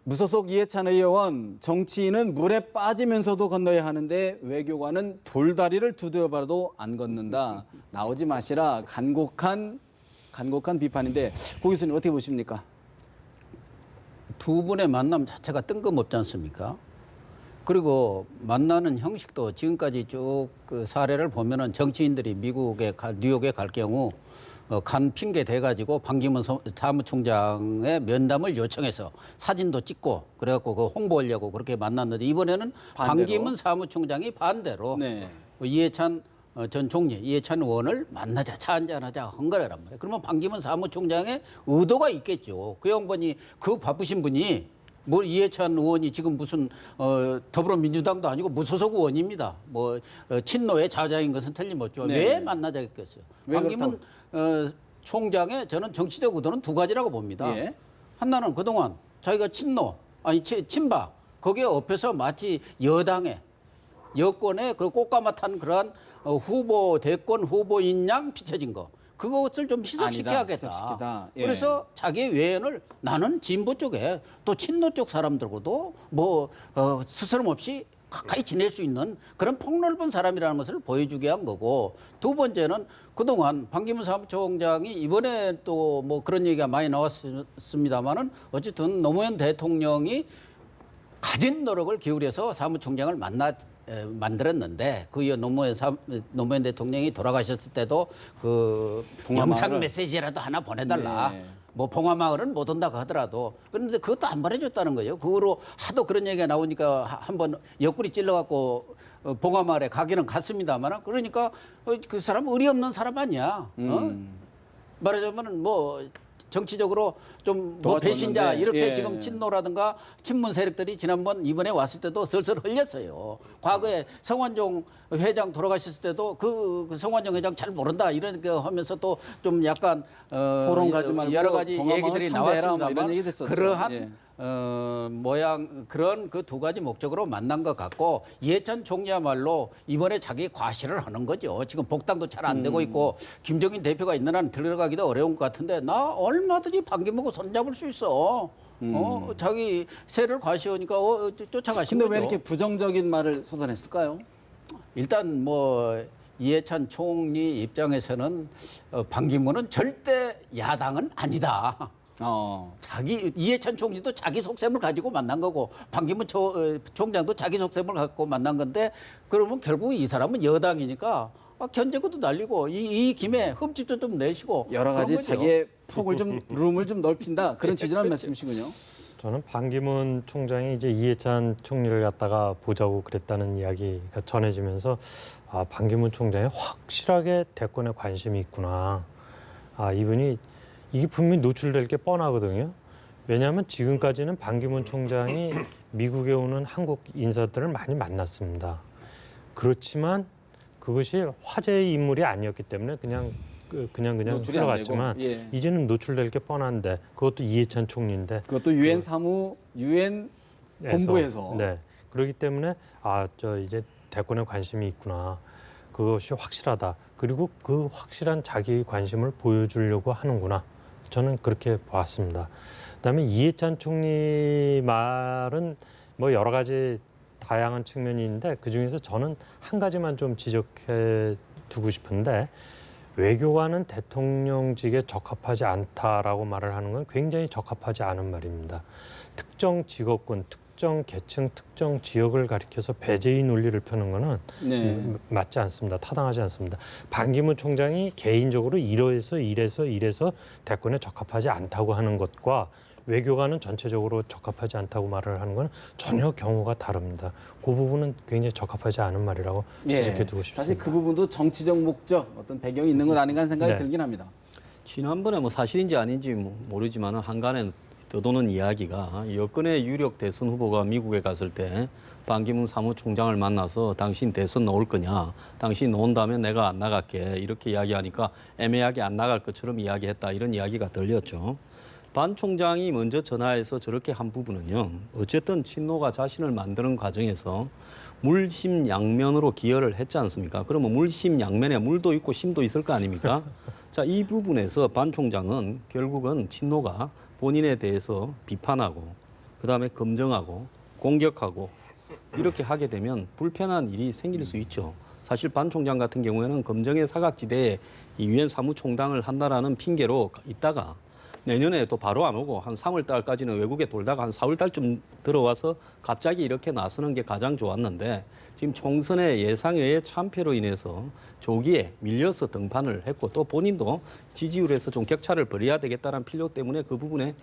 무소속 이해찬 의원, 정치인은 물에 빠지면서도 건너야 하는데 외교관은 돌다리를 두드려봐도 안 건넌다. 나오지 마시라. 간곡한 비판인데 고 교수님 어떻게 보십니까? 두 분의 만남 자체가 뜬금없지 않습니까? 그리고 만나는 형식도 지금까지 쭉 그 사례를 보면은 정치인들이 뉴욕에 갈 경우 간 핑계 대가지고 반기문 사무총장의 면담을 요청해서 사진도 찍고 그래갖고 그 홍보하려고 그렇게 만났는데 이번에는 반대로? 반기문 사무총장이 반대로 네. 이해찬 전 총리, 이해찬 의원을 만나자, 차 한잔하자 한 거란 말이에요. 그러면 반기문 사무총장의 의도가 있겠죠. 그 양반이 그 바쁘신 분이 뭐 이해찬 의원이 지금 무슨 더불어민주당도 아니고 무소속 의원입니다. 뭐 친노의 자자인 것은 틀림없죠. 네. 왜 만나자 했겠어요? 왜 반기문 총장의 저는 정치적 의도는 두 가지라고 봅니다. 예. 하나는 그동안 자기가 친박 거기에 엎혀서 마치 여권의 그 꽃가마탄 그러한 대권 후보인 양 비춰진 거. 그것을 좀 희석시켜야겠다. 희석시키다. 예. 그래서 자기의 외연을 나는 진보 쪽에 또 친노 쪽 사람들하고도 스스럼 없이 가까이 지낼 수 있는 그런 폭넓은 사람이라는 것을 보여주게 한 거고, 두 번째는 그동안 반기문 사무총장이 이번에 또 뭐 그런 얘기가 많이 나왔습니다만은 어쨌든 노무현 대통령이 가진 노력을 기울여서 사무총장을 만들었는데 그 이후 노무현 대통령이 돌아가셨을 때도 그 영상 메시지라도 하나 보내달라. 네. 뭐 봉화마을은 못 온다고 하더라도 그런데 그것도 안 보내줬다는 거예요. 그거로 하도 그런 얘기가 나오니까 한번 옆구리 찔러갖고 봉화마을에 가기는 갔습니다만 그러니까 그 사람 의리 없는 사람 아니야. 말하자면은 뭐 정치적으로 좀 뭐 배신자 이렇게 예. 지금 친노라든가 친문 세력들이 이번에 왔을 때도 슬슬 흘렸어요. 과거에 성완종 회장 돌아가셨을 때도 그 성완종 회장 잘 모른다 이런 거 하면서 또 좀 약간 토론 가지 말고 여러 가지 얘기들이 참배해라 뭐 이런 나왔습니다만 얘기 됐었죠. 그러한 예. 그런 그 두 가지 목적으로 만난 것 같고, 이해찬 총리야말로 이번에 자기 과시를 하는 거죠. 지금 복당도 잘 안 되고 있고 김정인 대표가 있는 한 들어가기도 어려운 것 같은데 나 얼마든지 반기문하고 손잡을 수 있어. 자기 세를 과시하니까 쫓아가신 근데 거죠. 왜 이렇게 부정적인 말을 쏟아냈을까요? 일단 뭐 이해찬 총리 입장에서는 반기문은 절대 야당은 아니다. 이해찬 총리도 자기 속셈을 가지고 만난 거고 반기문 총장도 자기 속셈을 갖고 만난 건데, 그러면 결국 이 사람은 여당이니까 견제구도 날리고 이 김에 흠집도 좀 내시고 여러 가지 그런 거죠. 자기의 폭을 좀 룸을 좀 넓힌다 그런 지지라는 말씀이시군요. 저는 반기문 총장이 이제 이해찬 총리를 갖다가 보자고 그랬다는 이야기가 전해지면서 반기문 총장이 확실하게 대권에 관심이 있구나. 이분이 이게 분명히 노출될 게 뻔하거든요. 왜냐하면 지금까지는 반기문 총장이 미국에 오는 한국 인사들을 많이 만났습니다. 그렇지만 그것이 화제의 인물이 아니었기 때문에 그냥 노출이 안 흘러갔지만 되고, 예. 이제는 노출될 게 뻔한데, 그것도 이해찬 총리인데 그것도 유엔 본부에서. 네. 그렇기 때문에 이제 대권에 관심이 있구나. 그것이 확실하다. 그리고 그 확실한 자기 관심을 보여주려고 하는구나. 저는 그렇게 봤습니다. 그다음에 이해찬 총리 말은 뭐 여러 가지 다양한 측면이 있는데 그중에서 저는 한 가지만 좀 지적해 두고 싶은데, 외교관은 대통령직에 적합하지 않다라고 말을 하는 건 굉장히 적합하지 않은 말입니다. 특정 직업군, 특정 계층, 특정 지역을 가리켜서 배제의 논리를 펴는 거는 맞지 않습니다. 타당하지 않습니다. 반기문 총장이 개인적으로 이래서 대권에 적합하지 않다고 하는 것과 외교관은 전체적으로 적합하지 않다고 말을 하는 건 전혀 경우가 다릅니다. 그 부분은 굉장히 적합하지 않은 말이라고 지적해두고 싶습니다. 사실 그 부분도 정치적 목적, 어떤 배경이 있는 것 아닌가 하는 생각이 네. 들긴 합니다. 지난번에 뭐 사실인지 아닌지 모르지만 한간에 떠도는 이야기가 여권의 유력 대선 후보가 미국에 갔을 때 반기문 사무총장을 만나서 당신 대선 나올 거냐, 당신 나온다면 내가 안 나갈게 이렇게 이야기하니까 애매하게 안 나갈 것처럼 이야기했다 이런 이야기가 들렸죠. 반 총장이 먼저 전화해서 저렇게 한 부분은요. 어쨌든 친노가 자신을 만드는 과정에서 물심양면으로 기여를 했지 않습니까? 그러면 물심양면에 물도 있고 심도 있을 거 아닙니까? 자, 이 부분에서 반 총장은 결국은 친노가 본인에 대해서 비판하고 그다음에 검증하고 공격하고 이렇게 하게 되면 불편한 일이 생길 수 있죠. 사실 반 총장 같은 경우에는 검증의 사각지대에 이 유엔 사무총장을 한다라는 핑계로 있다가 내년에 또 바로 안 오고 한 3월 달까지는 외국에 돌다가 한 4월 달쯤 들어와서 갑자기 이렇게 나서는 게 가장 좋았는데 지금 총선의 예상외의 참패로 인해서 조기에 밀려서 등판을 했고 또 본인도 지지율에서 좀 격차를 벌여야 되겠다는 필요 때문에 그 부분에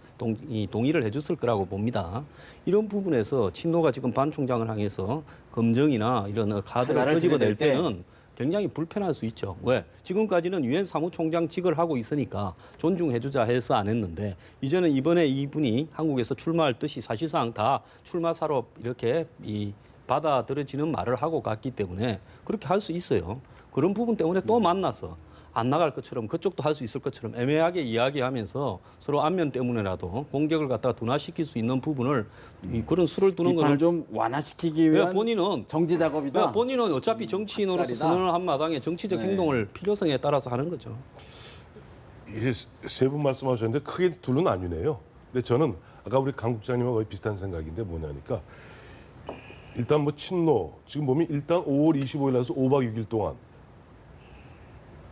동의를 해줬을 거라고 봅니다. 이런 부분에서 친노가 지금 반 총장을 향해서 검증이나 이런 카드를 끄집어낼 때는 굉장히 불편할 수 있죠. 왜? 지금까지는 유엔 사무총장직을 하고 있으니까 존중해주자 해서 안 했는데 이제는 이번에 이분이 한국에서 출마할 뜻이 사실상 다 출마사로 이렇게 받아들여지는 말을 하고 갔기 때문에 그렇게 할 수 있어요. 그런 부분 때문에 또 만나서 안 나갈 것처럼 그쪽도 할 수 있을 것처럼 애매하게 이야기하면서 서로 안면 때문에라도 공격을 갖다가 둔화시킬 수 있는 부분을 그런 수를 두는 비판을 거는 좀 완화시키기 위한 본인은 정지 작업이다. 본인은 어차피 정치인으로서 선언을 한 마당에 정치적 행동을 필요성에 따라서 하는 거죠. 세 분 말씀하셨는데 크게 둘은 아니네요. 근데 저는 아까 우리 강 국장님과 거의 비슷한 생각인데 뭐냐니까 일단 뭐 친노 지금 보면 일단 5월 25일 날에서 5박 6일 동안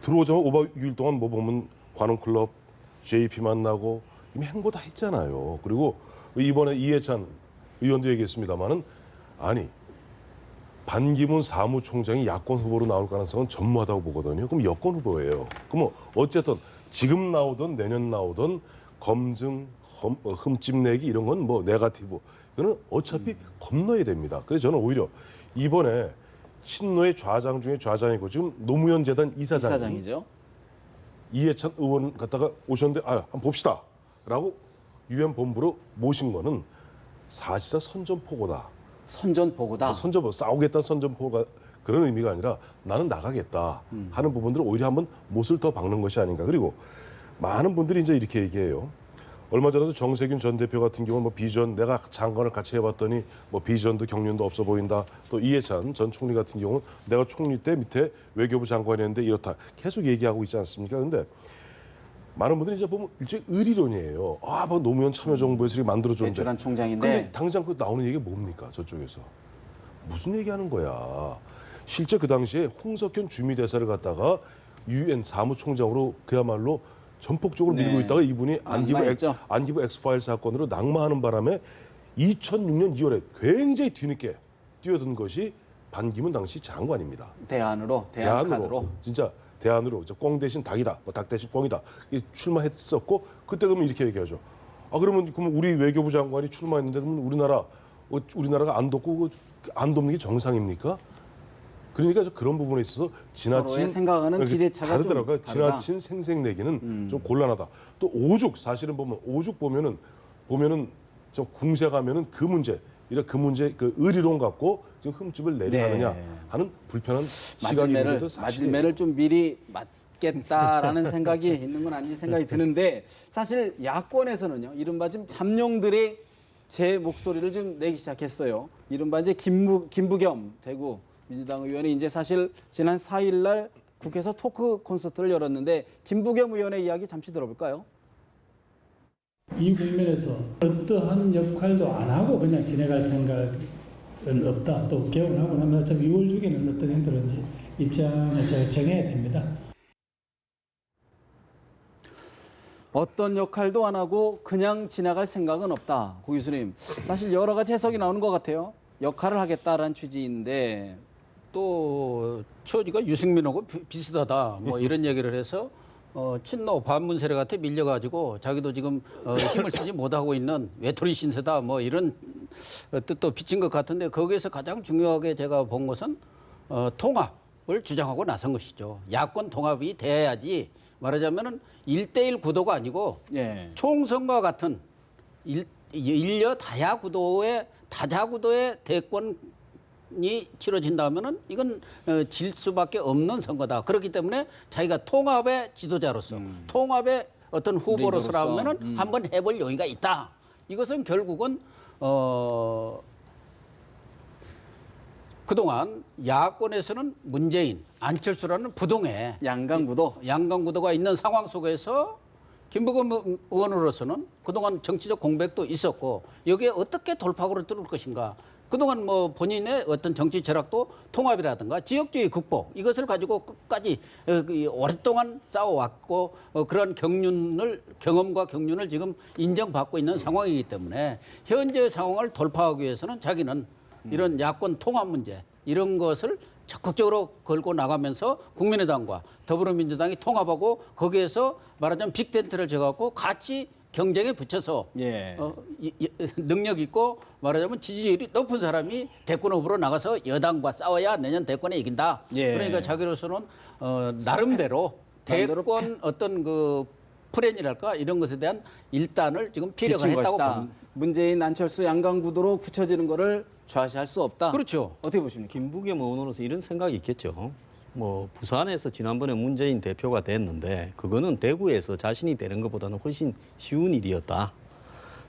들어오자마자 5박 6일 동안 뭐 보면 관훈클럽, JP 만나고 이미 행보 다 했잖아요. 그리고 이번에 이해찬 의원도 얘기했습니다마는 아니 반기문 사무총장이 야권 후보로 나올 가능성은 전무하다고 보거든요. 그럼 여권 후보예요. 그럼 어쨌든 지금 나오든 내년 나오든 검증, 흠집 내기 이런 건 뭐 네거티브 이거는 어차피 건너야 됩니다. 그래서 저는 오히려 이번에 친노의 좌장 중에 좌장이고 지금 노무현 재단 이사장이죠. 이해찬 의원 갔다가 오셨는데 한번 봅시다라고 유엔 본부로 모신 거는 사실상 선전포고다. 선전포고다. 선전포고 싸우겠다는 선전포고가 그런 의미가 아니라 나는 나가겠다 하는 부분들을 오히려 한번 못을 더 박는 것이 아닌가. 그리고 많은 분들이 이제 이렇게 얘기해요. 얼마 전에도 정세균 전 대표 같은 경우는 뭐 비전 내가 장관을 같이 해봤더니 뭐 비전도 경륜도 없어 보인다. 또 이해찬 전 총리 같은 경우는 내가 총리 때 밑에 외교부 장관이었는데 이렇다. 계속 얘기하고 있지 않습니까? 근데 많은 분들이 이제 보면 일종의 의리론이에요. 뭐 노무현 참여정부에서 이렇게 만들어줬는데. 배출한 총장인데. 근데 당장 그 나오는 얘기가 뭡니까? 저쪽에서. 무슨 얘기하는 거야. 실제 그 당시에 홍석현 주미대사를 갖다가 유엔 사무총장으로 그야말로 전폭적으로 밀고 있다가 이분이 안기부 엑스파일 사건으로 낙마하는 바람에 2006년 2월에 굉장히 뒤늦게 뛰어든 것이 반기문 당시 장관입니다. 대안으로 카드로. 진짜 대안으로 꽁 대신 닭이다, 닭 대신 꽁이다 출마했었고 그때 그러면 이렇게 얘기하죠. 그러면 우리 외교부 장관이 출마했는데 그러면 우리나라가 안 돕고 안 돕는 게 정상입니까? 그러니까 그런 부분에 있어서 지나친 생각하는 기대차가 다르더라고요. 지나친 생색내기는 좀 곤란하다. 또 오죽 사실은 보면 오죽 보면은 좀 궁세 가면은 그 문제 그 의리론 갖고 지금 흠집을 내려가느냐 하는 불편한 시각이 있는데도 맞을매를 좀 미리 맞겠다라는 생각이 있는 건 아닌지 생각이 드는데 사실 야권에서는요 이른바 지금 잠룡들의 제 목소리를 좀 내기 시작했어요. 이른바 이제 김부겸 대구 민주당 의원이 이제 사실 지난 4일 날 국회에서 토크 콘서트를 열었는데 김부겸 의원의 이야기 잠시 들어볼까요? 이 국면에서 어떠한 역할도 안 하고 그냥 지나갈 생각은 없다. 또 개헌하고 나면 어차피 6월 중에는 어떤 행동인지 입장을 정해야 됩니다. 어떤 역할도 안 하고 그냥 지나갈 생각은 없다. 고 교수님, 사실 여러 가지 해석이 나오는 것 같아요. 역할을 하겠다라는 취지인데 또 처지가 유승민하고 비슷하다 뭐 이런 얘기를 해서 친노 반문 세력한테 밀려가지고 자기도 지금 힘을 쓰지 못하고 있는 외톨이 신세다 뭐 이런 뜻도 비친 것 같은데 거기에서 가장 중요하게 제가 본 것은 통합을 주장하고 나선 것이죠. 야권 통합이 돼야지 말하자면은 1대1 구도가 아니고 총선과 같은 일여 다자구도의 대권이 치러진다면은 이건 질 수밖에 없는 선거다. 그렇기 때문에 자기가 통합의 지도자로서 통합의 어떤 후보로서라면은 한번 해볼 용의가 있다. 이것은 결국은 그동안 야권에서는 문재인, 안철수라는 부동의 양강구도가 있는 상황 속에서 김부겸 의원으로서는 그동안 정치적 공백도 있었고 여기에 어떻게 돌파구를 뚫을 것인가. 그동안 뭐 본인의 어떤 정치 철학도 통합이라든가 지역주의 극복 이것을 가지고 끝까지 오랫동안 싸워왔고 그런 경험과 경륜을 지금 인정받고 있는 상황이기 때문에 현재의 상황을 돌파하기 위해서는 자기는 이런 야권 통합 문제 이런 것을 적극적으로 걸고 나가면서 국민의당과 더불어민주당이 통합하고 거기에서 말하자면 빅텐트를 지어갖고 같이 경쟁에 붙여서 능력 있고 말하자면 지지율이 높은 사람이 대권 후보로 나가서 여당과 싸워야 내년 대권에 이긴다. 그러니까 자기로서는 나름대로 대권 어떤 그 플랜이랄까 이런 것에 대한 일단을 지금 피력을 했다고 봅니다. 문재인, 안철수 양강구도로 굳혀지는 거를 좌시할 수 없다. 그렇죠. 어떻게 보십니까? 김부겸 의원으로서 이런 생각이 있겠죠. 뭐 부산에서 지난번에 문재인 대표가 됐는데 그거는 대구에서 자신이 되는 것보다는 훨씬 쉬운 일이었다.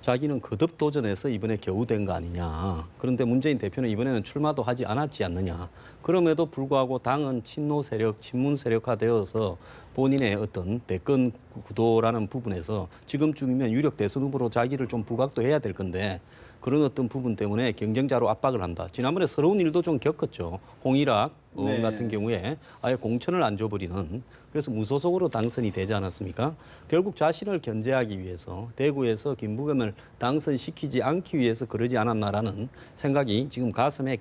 자기는 거듭 도전해서 이번에 겨우 된 거 아니냐. 그런데 문재인 대표는 이번에는 출마도 하지 않았지 않느냐. 그럼에도 불구하고 당은 친노 세력, 친문 세력화되어서 본인의 어떤 대권 구도라는 부분에서 지금쯤이면 유력 대선 후보로 자기를 좀 부각도 해야 될 건데 그런 어떤 부분 때문에 경쟁자로 압박을 한다. 지난번에 서러운 일도 좀 겪었죠. 홍일학 의원 같은 경우에 아예 공천을 안 줘버리는 그래서 무소속으로 당선이 되지 않았습니까? 결국 자신을 견제하기 위해서 대구에서 김부겸을 당선시키지 않기 위해서 그러지 않았나라는 생각이 지금 가슴에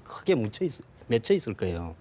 크게 맺혀 있을 거예요.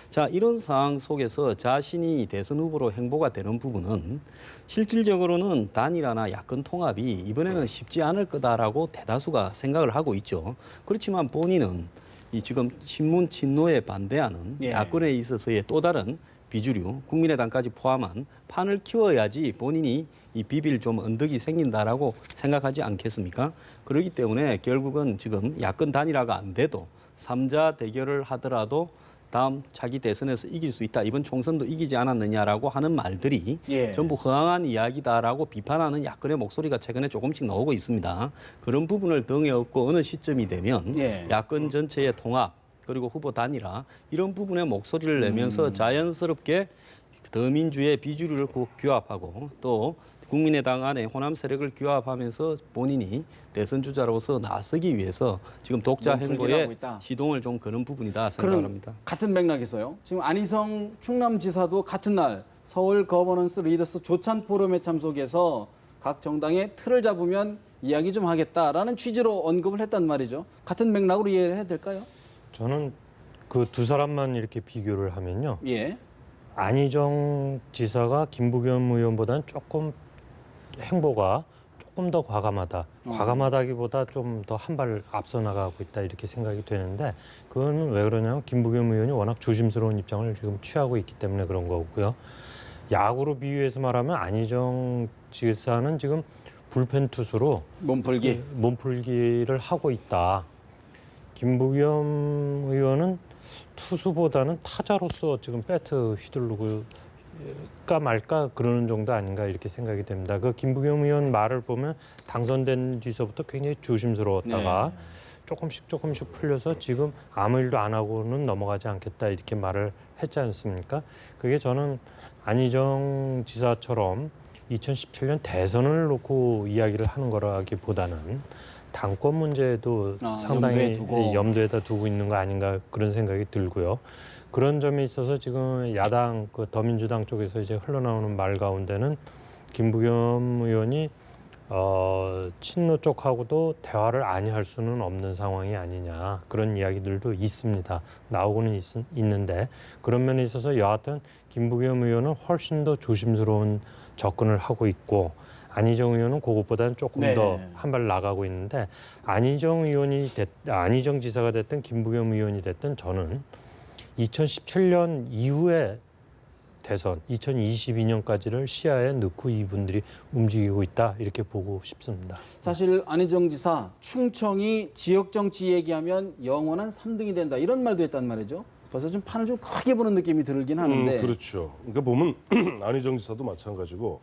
자, 이런 상황 속에서 자신이 대선 후보로 행보가 되는 부분은 실질적으로는 단일화나 야권 통합이 이번에는 쉽지 않을 거다라고 대다수가 생각을 하고 있죠. 그렇지만 본인은 이 지금 친문 친노에 반대하는 야권에 있어서의 또 다른 비주류 국민의당까지 포함한 판을 키워야지 본인이 이 비빌 좀 언덕이 생긴다라고 생각하지 않겠습니까? 그렇기 때문에 결국은 지금 야권 단일화가 안 돼도 3자 대결을 하더라도 다음 차기 대선에서 이길 수 있다. 이번 총선도 이기지 않았느냐라고 하는 말들이 전부 허황한 이야기다라고 비판하는 야권의 목소리가 최근에 조금씩 나오고 있습니다. 그런 부분을 등에 업고 어느 시점이 되면 야권 전체의 통합 그리고 후보 단일화 이런 부분에 목소리를 내면서 자연스럽게 더민주의 비주류를 규합하고 또 국민의당 안에 호남 세력을 규합하면서 본인이 대선 주자로서 나서기 위해서 지금 독자 행보에 시동을 좀 거는 부분이다 생각합니다. 같은 맥락에서요. 지금 안희성 충남지사도 같은 날 서울 거버넌스 리더스 조찬 포럼에 참석해서 각 정당의 틀을 잡으면 이야기 좀 하겠다라는 취지로 언급을 했단 말이죠. 같은 맥락으로 이해를 해야 될까요? 저는 그 두 사람만 이렇게 비교를 하면요. 안희정 지사가 김부겸 의원보다는 조금 행보가 조금 더 과감하다. 과감하다기보다 좀 더 한 발 앞서 나가고 있다 이렇게 생각이 되는데 그건 왜 그러냐면 김부겸 의원이 워낙 조심스러운 입장을 지금 취하고 있기 때문에 그런 거고요. 야구로 비유해서 말하면 안희정 지사는 지금 불펜 투수로 몸풀기를 하고 있다. 김부겸 의원은 투수보다는 타자로서 지금 배트 휘두르고까 말까 그러는 정도 아닌가 이렇게 생각이 됩니다. 그 김부겸 의원 말을 보면 당선된 뒤서부터 굉장히 조심스러웠다가 조금씩 풀려서 지금 아무 일도 안 하고는 넘어가지 않겠다 이렇게 말을 했지 않습니까? 그게 저는 안희정 지사처럼 2017년 대선을 놓고 이야기를 하는 거라기보다는 당권 문제도 상당히 염두에다 두고 있는 거 아닌가 그런 생각이 들고요. 그런 점에 있어서 지금 야당 그 더민주당 쪽에서 이제 흘러나오는 말 가운데는 김부겸 의원이 친노 쪽하고도 대화를 아니 할 수는 없는 상황이 아니냐 그런 이야기들도 있습니다. 나오고는 있는데 그런 면에 있어서 여하튼 김부겸 의원은 훨씬 더 조심스러운 접근을 하고 있고 안희정 의원은 그것보다는 조금 더 한 발 나가고 있는데 안희정 지사가 됐든 김부겸 의원이 됐든 저는 2017년 이후에 대선 2022년까지를 시야에 넣고 이분들이 움직이고 있다 이렇게 보고 싶습니다. 사실 안희정 지사 충청이 지역 정치 얘기하면 영원한 3등이 된다 이런 말도 했단 말이죠. 벌써 좀 판을 좀 크게 보는 느낌이 들긴 하는데. 그렇죠. 그러니까 보면 안희정 지사도 마찬가지고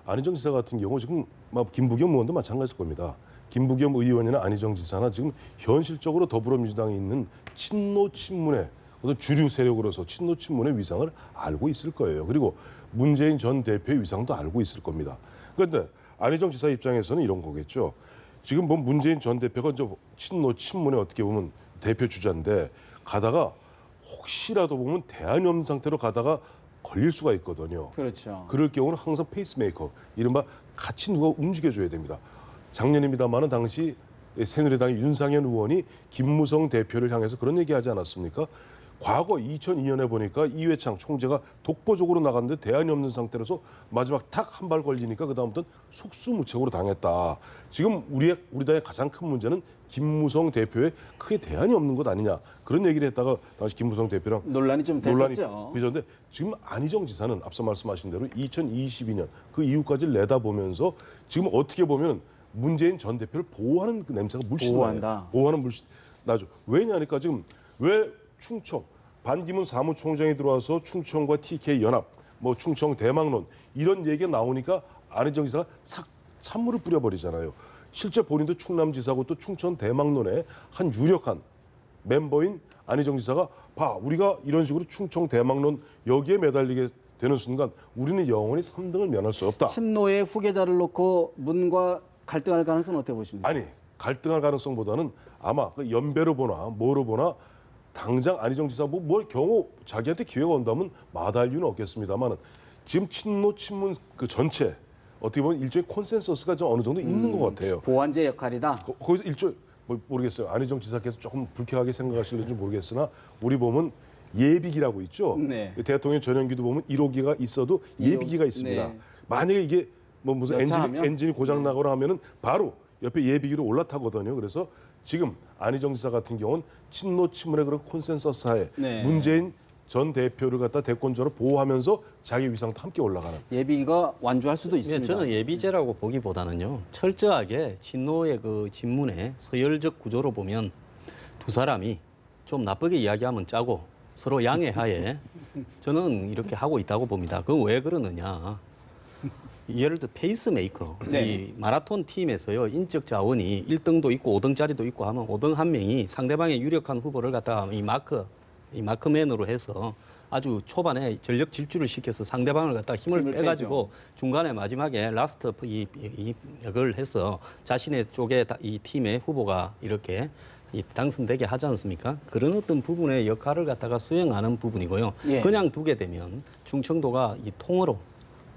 안희정 지사 같은 경우 지금 막 김부겸 의원도 마찬가지일 겁니다. 김부겸 의원이나 안희정 지사나 지금 현실적으로 더불어민주당에 있는 친노 친문의 어떤 주류 세력으로서 친노 친문의 위상을 알고 있을 거예요. 그리고 문재인 전 대표의 위상도 알고 있을 겁니다. 그런데 안희정 지사 입장에서는 이런 거겠죠. 지금 뭐 문재인 전 대표가 이제 친노 친문의 어떻게 보면 대표 주자인데 가다가 혹시라도 보면 대안이 없는 상태로 가다가 걸릴 수가 있거든요. 그렇죠. 그럴 경우는 항상 페이스메이커, 이른바 같이 누가 움직여줘야 됩니다. 작년입니다마는 당시 새누리당의 윤상현 의원이 김무성 대표를 향해서 그런 얘기하지 않았습니까? 과거 2002년에 보니까 이회창 총재가 독보적으로 나갔는데 대안이 없는 상태로서 마지막 탁 한 발 걸리니까 그다음부터는 속수무책으로 당했다. 지금 우리 당의 가장 큰 문제는 김무성 대표의 크게 대안이 없는 것 아니냐. 그런 얘기를 했다가 당시 김무성 대표랑 논란이 좀 됐었죠. 빚었는데 지금 안희정 지사는 앞서 말씀하신 대로 2022년 그 이후까지 내다보면서 지금 어떻게 보면 문재인 전 대표를 보호하는 그 냄새가 물씬 나요. 보호하는 물씬 나죠. 왜냐니까 지금 왜 충청 반기문 사무총장이 들어와서 충청과 TK 연합, 뭐 충청 대망론 이런 얘기가 나오니까 안희정 지사가 싹 찬물을 뿌려버리잖아요. 실제 본인도 충남지사고 또 충청 대망론의 한 유력한 멤버인 안희정 지사가 봐 우리가 이런 식으로 충청 대망론 여기에 매달리게 되는 순간 우리는 영원히 3등을 면할 수 없다. 친노의 후계자를 놓고 문과 갈등할 가능성은 어떻게 보십니까? 아니 갈등할 가능성보다는 아마 그 연배로 보나 뭐로 보나 당장 안희정 지사 뭐 경우 자기한테 기회가 온다면 마다할 이유는 없겠습니다만 지금 친노 친문 그 전체 어떻게 보면 일종의 콘센서스가 좀 어느 정도 있는 것 같아요. 보완제 역할이다. 거기서 일종 모르겠어요. 안희정 지사께서 조금 불쾌하게 생각하실지 모르겠으나 우리 보면 예비기라고 있죠. 네. 대통령 전용기도 보면 1호기가 있어도 예비기가 있습니다. 네. 만약에 이게 뭐 무슨 여차하면? 엔진이 고장 나거나 하면은 바로 옆에 예비기로 올라타거든요. 그래서 지금 안희정 지사 같은 경우는 친노 친문의 그런 콘센서스 하에 네. 문재인 전 대표를 갖다 대권적으로 보호하면서 자기 위상도 함께 올라가는. 예비가 완주할 수도 있습니다. 저는 예비제라고 보기보다는요. 철저하게 친노의 그 진문의 서열적 구조로 보면 두 사람이 좀 나쁘게 이야기하면 짜고 서로 양해하에 저는 이렇게 하고 있다고 봅니다. 그건 왜 그러느냐. 예를 들어 페이스메이커, 네. 이 마라톤 팀에서요 인적 자원이 1등도 있고 5등짜리도 있고 하면 5등 한 명이 상대방의 유력한 후보를 갖다가 이 마크맨으로 해서 아주 초반에 전력 질주를 시켜서 상대방을 갖다가 힘을 빼가지고 중간에 마지막에 라스트 이 역을 해서 자신의 쪽에 이 팀의 후보가 이렇게 당선되게 하지 않습니까? 그런 어떤 부분의 역할을 갖다가 수행하는 부분이고요. 예. 그냥 두게 되면 충청도가 이 통으로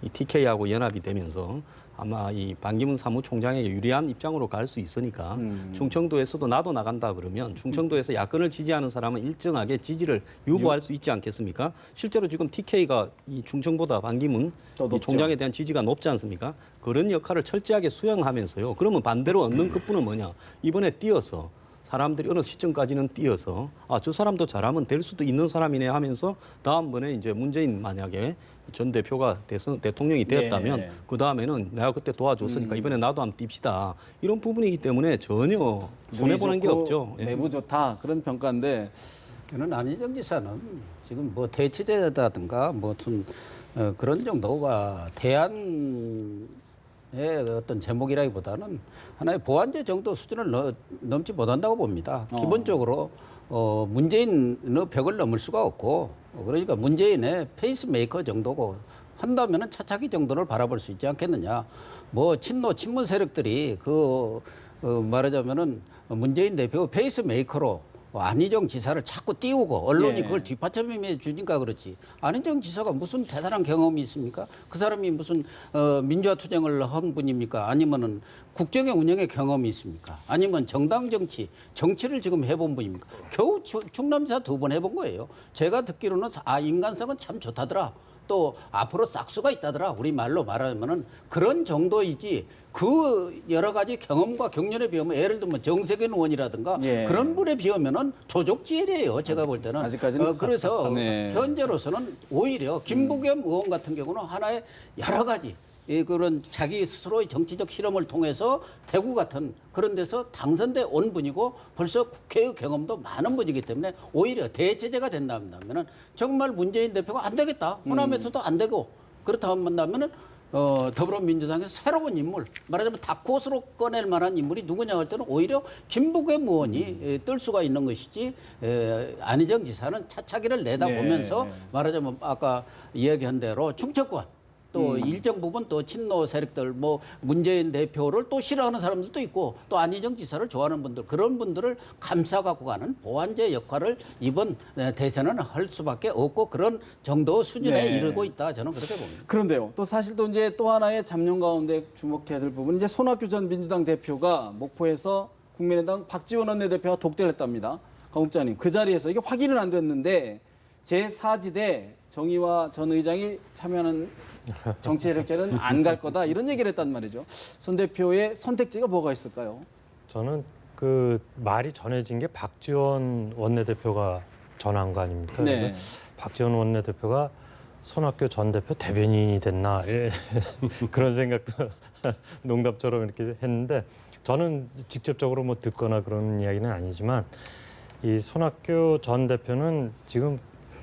이 TK하고 연합이 되면서 아마 이 반기문 사무총장에게 유리한 입장으로 갈 수 있으니까 충청도에서도 나도 나간다 그러면 충청도에서 야권을 지지하는 사람은 일정하게 지지를 유보할 수 있지 않겠습니까? 실제로 지금 TK가 이 충청보다 반기문 이 총장에 대한 지지가 높지 않습니까? 그런 역할을 철저하게 수행하면서요. 그러면 반대로 얻는 것뿐은 뭐냐? 이번에 뛰어서 사람들이 어느 시점까지는 뛰어서 저 사람도 잘하면 될 수도 있는 사람이네 하면서 다음번에 이제 문재인 만약에 전 대표가 대통령이 되었다면 네. 그 다음에는 내가 그때 도와줬으니까 이번에 나도 한번 뜁시다. 이런 부분이기 때문에 전혀 손해보는 게 없죠. 예. 내부 좋다 그런 평가인데 저는 안희정 지사는 지금 뭐 대체제라든가 무슨 그런 정도가 대안의 어떤 제목이라기보다는 하나의 보완제 정도 수준을 넘지 못한다고 봅니다. 기본적으로 문재인의 벽을 넘을 수가 없고 그러니까 문재인의 페이스메이커 정도고 한다면은 차차기 정도를 바라볼 수 있지 않겠느냐. 뭐 친문 세력들이 말하자면은 문재인 대표 페이스메이커로 안희정 지사를 자꾸 띄우고 언론이 그걸 뒷받침해 주니까 그렇지. 안희정 지사가 무슨 대단한 경험이 있습니까? 그 사람이 무슨 민주화 투쟁을 한 분입니까? 아니면은 국정의 운영의 경험이 있습니까? 아니면 정당 정치를 지금 해본 분입니까? 겨우 충남지사 2번 해본 거예요. 제가 듣기로는 인간성은 참 좋다더라. 또 앞으로 싹수가 있다더라. 우리 말로 말하면은 그런 정도이지 그 여러 가지 경험과 경륜에 비하면 예를 들면 정세균 의원이라든가 예. 그런 분에 비하면은 조족지엘이에요. 제가 볼 때는. 아직까지는 그래서 네. 현재로서는 오히려 김부겸 의원 같은 경우는 하나의 여러 가지 그런 자기 스스로의 정치적 실험을 통해서 대구 같은 그런 데서 당선돼 온 분이고 벌써 국회의 경험도 많은 분이기 때문에 오히려 대체제가 된다면은 정말 문재인 대표가 안 되겠다. 호남에서도 안 되고 그렇다 한다면은 더불어민주당에서 새로운 인물, 말하자면 다크호스로 꺼낼 만한 인물이 누구냐 할 때는 오히려 김부겸 의원이 뜰 수가 있는 것이지 안희정 지사는 차차기를 내다보면서 네. 말하자면 아까 이야기한 대로 중첩권 또 일정 부분 또 친노 세력들 뭐 문재인 대표를 또 싫어하는 사람들도 있고 또 안희정 지사를 좋아하는 분들 그런 분들을 감싸갖고 가는 보완제 역할을 이번 대선은 할 수밖에 없고 그런 정도 수준에 네. 이르고 있다 저는 그렇게 봅니다. 그런데요. 또 사실 또 이제 또 하나의 잠룡 가운데 주목해야 될 부분 이제 손학규 전 민주당 대표가 목포에서 국민의당 박지원 원내대표가 독대를 했답니다. 강국장님 그 자리에서 이게 확인은 안 됐는데 제4지대 정의와 전 의장이 참여하는 정치 세력제는 안 갈 거다 이런 얘기를 했단 말이죠. 손 대표의 선택지가 뭐가 있을까요? 저는 그 말이 전해진 게 박지원 원내대표가 전한 거 아닙니까? 네. 그래서 박지원 원내대표가 손학규 전 대표 대변인이 됐나 그런 생각도 농담처럼 이렇게 했는데 저는 직접적으로 뭐 듣거나 그런 이야기는 아니지만 이 손학규 전 대표는 지금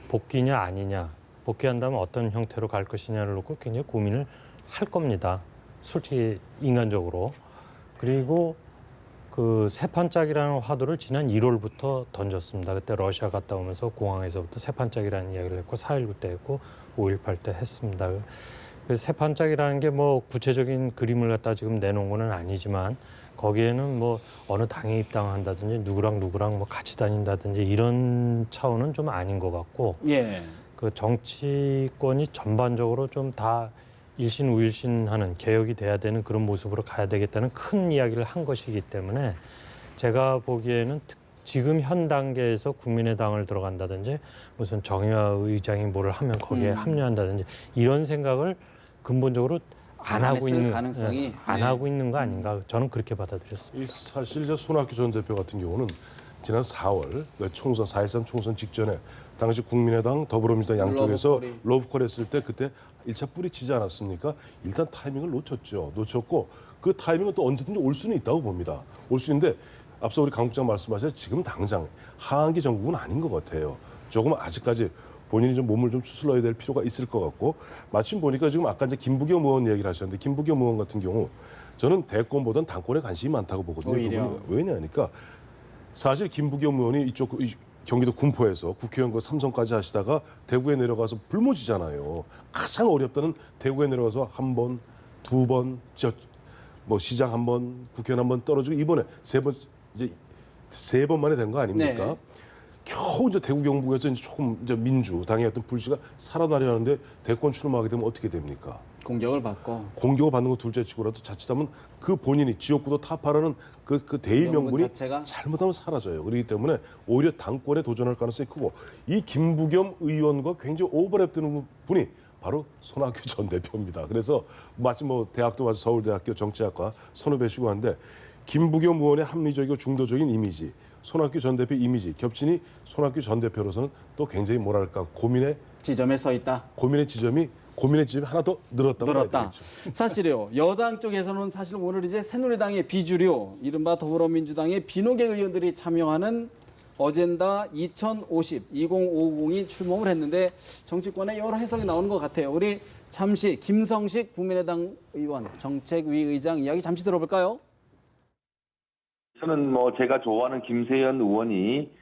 복귀냐 아니냐 복귀한다면 어떤 형태로 갈 것이냐를 놓고 굉장히 고민을 할 겁니다. 솔직히 인간적으로. 그리고 그 세판짝이라는 화두를 지난 1월부터 던졌습니다. 그때 러시아 갔다 오면서 공항에서부터 세판짝이라는 이야기를 했고 4.19 때 했고 5.18 때 했습니다. 그 세판짝이라는 게 뭐 구체적인 그림을 갖다 지금 내놓은 건 아니지만 거기에는 뭐 어느 당에 입당한다든지 누구랑 뭐 같이 다닌다든지 이런 차원은 좀 아닌 것 같고 예. 그 정치권이 전반적으로 좀 다 일신우일신하는 개혁이 돼야 되는 그런 모습으로 가야 되겠다는 큰 이야기를 한 것이기 때문에 제가 보기에는 지금 현 단계에서 국민의당을 들어간다든지 무슨 정의화 의장이 뭐를 하면 거기에 합류한다든지 이런 생각을 근본적으로 안 하고 있는 가능성이 안 하고 있는 거 아닌가 저는 그렇게 받아들였습니다. 이 사실 이제 손학규 전 대표 같은 경우는 지난 4월 총선 4.13 총선 직전에 당시 국민의당 더불어민주당 양쪽에서 러브콜 했을 때 그때 1차 뿌리치지 않았습니까? 일단 타이밍을 놓쳤고 그 타이밍은 또 언제든지 올 수는 있다고 봅니다. 올 수 있는데 앞서 우리 강 국장 말씀하신 지금 당장 하한기 정국은 아닌 것 같아요. 조금 아직까지 본인이 좀 몸을 좀 추슬러야 될 필요가 있을 것 같고 마침 보니까 지금 아까 이제 김부겸 의원 얘기를 하셨는데 김부겸 의원 같은 경우 저는 대권보다는 당권에 관심이 많다고 보거든요. 오히려. 왜냐하니까 사실 김부겸 의원이 이쪽 경기도 군포에서 국회의원 그 삼선까지 하시다가 대구에 내려가서 불모지잖아요. 가장 어렵다는 대구에 내려가서 한 번, 두 번, 뭐 시장 한 번, 국회의원 한 번 떨어지고 이번에 세 번 만에 된 거 아닙니까? 네. 겨우 이제 대구 경북에서 이제 조금 이제 민주당의 어떤 불씨가 살아나려는데 대권 출마하게 되면 어떻게 됩니까? 공격을 받고 공격을 받는 거 둘째치고라도 자칫하면 그 본인이 지역구도 타파라는 그 대의 명분이 자체가? 잘못하면 사라져요. 그렇기 때문에 오히려 당권에 도전할 가능성이 크고 이 김부겸 의원과 굉장히 오버랩되는 분이 바로 손학규 전 대표입니다. 그래서 마치 뭐 대학도 마치 서울대학교 정치학과 선후배시고 한데 김부겸 의원의 합리적이고 중도적인 이미지, 손학규 전 대표 이미지 겹치니 손학규 전 대표로서는 또 굉장히 뭐랄까 고민의 지점에 서 있다. 고민의 지점이 하나 더 늘었다고 봐야 늘었다. 되겠죠. 사실요. 여당 쪽에서는 사실 오늘 이제 새누리당의 비주류, 이른바 더불어민주당의 비노계 의원들이 참여하는 어젠다 2050이 출범을 했는데 정치권에 여러 해석이 나오는 것 같아요. 우리 잠시 김성식 국민의당 의원, 정책위 의장 이야기 잠시 들어볼까요? 저는 뭐 제가 좋아하는 김세연 의원이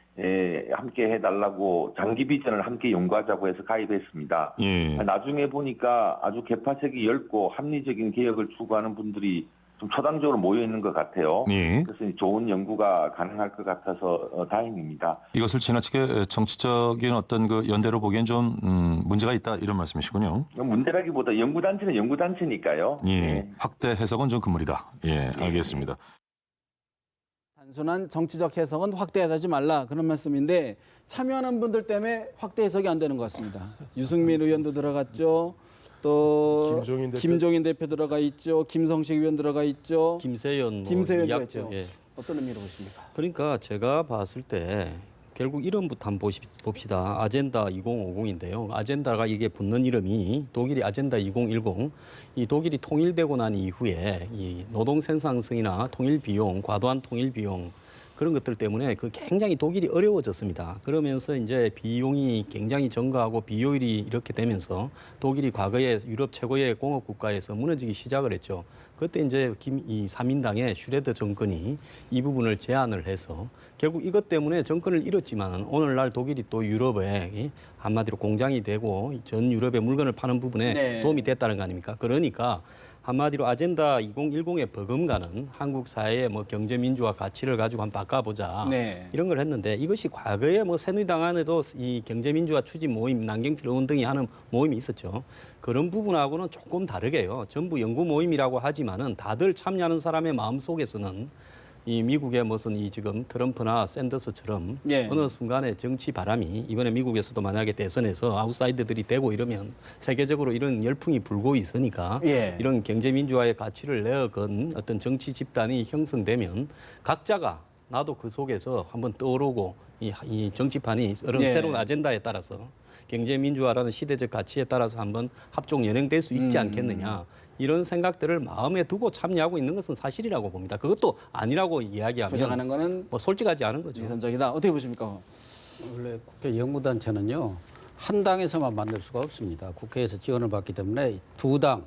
함께 해달라고 장기 비전을 함께 연구하자고 해서 가입했습니다. 예. 나중에 보니까 아주 개파색이 넓고 합리적인 개혁을 추구하는 분들이 좀 초당적으로 모여 있는 것 같아요. 예. 그래서 좋은 연구가 가능할 것 같아서 다행입니다. 이것을 지나치게 정치적인 어떤 그 연대로 보기엔 좀 문제가 있다 이런 말씀이시군요. 문제라기보다 연구단체는 연구단체니까요. 예. 확대 해석은 좀 금물이다. 예, 알겠습니다. 단순한 정치적 해석은 확대하지 말라 그런 말씀인데 참여하는 분들 때문에 확대 해석이 안 되는 것 같습니다. 유승민 의원도 들어갔죠. 또 김종인 대표 들어가 있죠. 김성식 의원 들어가 있죠. 김세연, 김세연 이학주. 들어갔죠. 어떤 의미로 보십니까? 그러니까 제가 봤을 때 결국 이름부터 한번 봅시다. 아젠다 2050인데요. 아젠다가 이게 붙는 이름이 독일이 아젠다 2010. 이 독일이 통일되고 난 이후에 이 노동 생산성이나 통일 비용, 과도한 통일 비용 그런 것들 때문에 그 굉장히 독일이 어려워졌습니다. 그러면서 이제 비용이 굉장히 증가하고 비효율이 이렇게 되면서 독일이 과거에 유럽 최고의 공업 국가에서 무너지기 시작을 했죠. 그때 이제 이 3인당의 슈레더 정권이 이 부분을 제안을 해서 결국 이것 때문에 정권을 잃었지만 오늘날 독일이 또 유럽에 한마디로 공장이 되고 전 유럽에 물건을 파는 부분에 네. 도움이 됐다는 거 아닙니까? 그러니까 한마디로 아젠다 2010에 버금가는 한국 사회의 뭐 경제 민주화 가치를 가지고 한번 바꿔보자 네. 이런 걸 했는데 이것이 과거에 뭐 새누리당 안에도 이 경제 민주화 추진 모임, 남경필 의원 등이 하는 모임이 있었죠. 그런 부분하고는 조금 다르게요. 전부 연구 모임이라고 하지만은 다들 참여하는 사람의 마음 속에서는 이 미국의 무슨 이 지금 트럼프나 샌더스처럼 예. 어느 순간에 정치 바람이 이번에 미국에서도 만약에 대선에서 아웃사이더들이 되고 이러면 세계적으로 이런 열풍이 불고 있으니까 예. 이런 경제 민주화의 가치를 내어건 어떤 정치 집단이 형성되면 각자가 나도 그 속에서 한번 떠오르고 이 정치판이 이런 예. 새로운 아젠다에 따라서 경제 민주화라는 시대적 가치에 따라서 한번 합종 연행될 수 있지 않겠느냐. 이런 생각들을 마음에 두고 참여하고 있는 것은 사실이라고 봅니다. 그것도 아니라고 이야기하면 부정하는 거는 뭐 솔직하지 않은 거죠. 이선적이다. 어떻게 보십니까? 원래 국회 연구단체는요 한 당에서만 만들 수가 없습니다. 국회에서 지원을 받기 때문에 두 당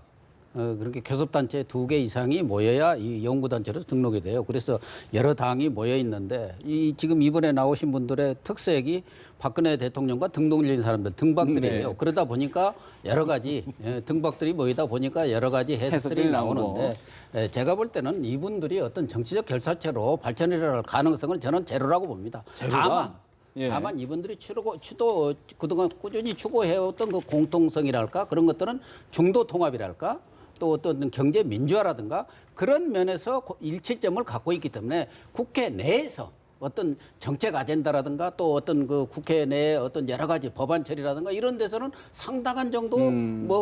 그렇게 교섭단체 2개 이상이 모여야 이 연구단체로 등록이 돼요. 그래서 여러 당이 모여 있는데 이 지금 이번에 나오신 분들의 특색이 박근혜 대통령과 등록일인 사람들 등박들이에요. 네. 그러다 보니까 여러 가지 등박들이 모이다 보니까 여러 가지 해석들이 나오는데 제가 볼 때는 이분들이 어떤 정치적 결사체로 발전을 할 가능성은 저는 제로라고 봅니다. 제로다? 다만 이분들이 그동안 꾸준히 추구해왔던 그 공통성이랄까 그런 것들은 중도 통합이랄까 또 어떤 경제 민주화라든가 그런 면에서 일치점을 갖고 있기 때문에 국회 내에서 어떤 정책 아젠다라든가 또 어떤 그 국회 내에 어떤 여러 가지 법안 처리라든가 이런 데서는 상당한 정도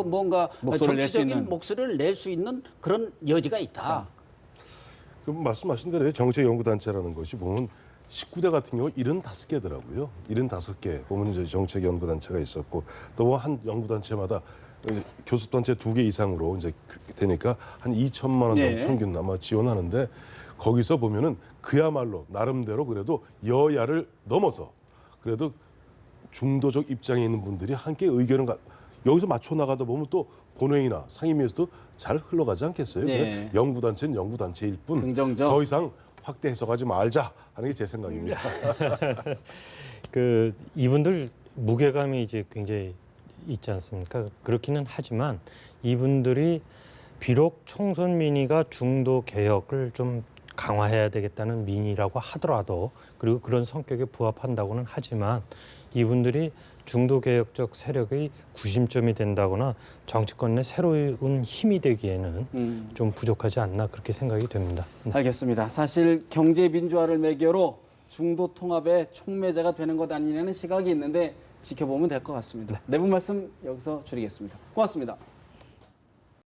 뭔가 정치적인 목소리를 낼 수 있는 그런 여지가 있다. 그럼 말씀하신 대로 정책연구단체라는 것이 보면 19대 같은 경우 75개더라고요. 75개 보면 이제 정책연구단체가 있었고 또 한 연구단체마다 교섭단체 2개 이상으로 이제 되니까 한 2천만 원 정도 네. 평균 아마 지원하는데 거기서 보면은 그야말로 나름대로 그래도 여야를 넘어서 그래도 중도적 입장에 있는 분들이 함께 의견을 여기서 맞춰 나가다 보면 또 본회의나 상임위에서도 잘 흘러가지 않겠어요? 네. 연구단체는 연구단체일 뿐 긍정적. 더 이상 확대 해석하지 말자 하는 게 제 생각입니다. 그 이분들 무게감이 이제 굉장히 있지 않습니까? 그렇기는 하지만 이분들이 비록 총선 민의가 중도 개혁을 좀 강화해야 되겠다는 민의라고 하더라도 그리고 그런 성격에 부합한다고는 하지만 이분들이 중도 개혁적 세력의 구심점이 된다거나 정치권 내 새로운 힘이 되기에는 좀 부족하지 않나 그렇게 생각이 됩니다. 알겠습니다. 사실 경제 민주화를 매개로 중도 통합의 촉매자가 되는 것 아니냐는 시각이 있는데 지켜보면 될 것 같습니다. 네 분 말씀 여기서 줄이겠습니다. 고맙습니다.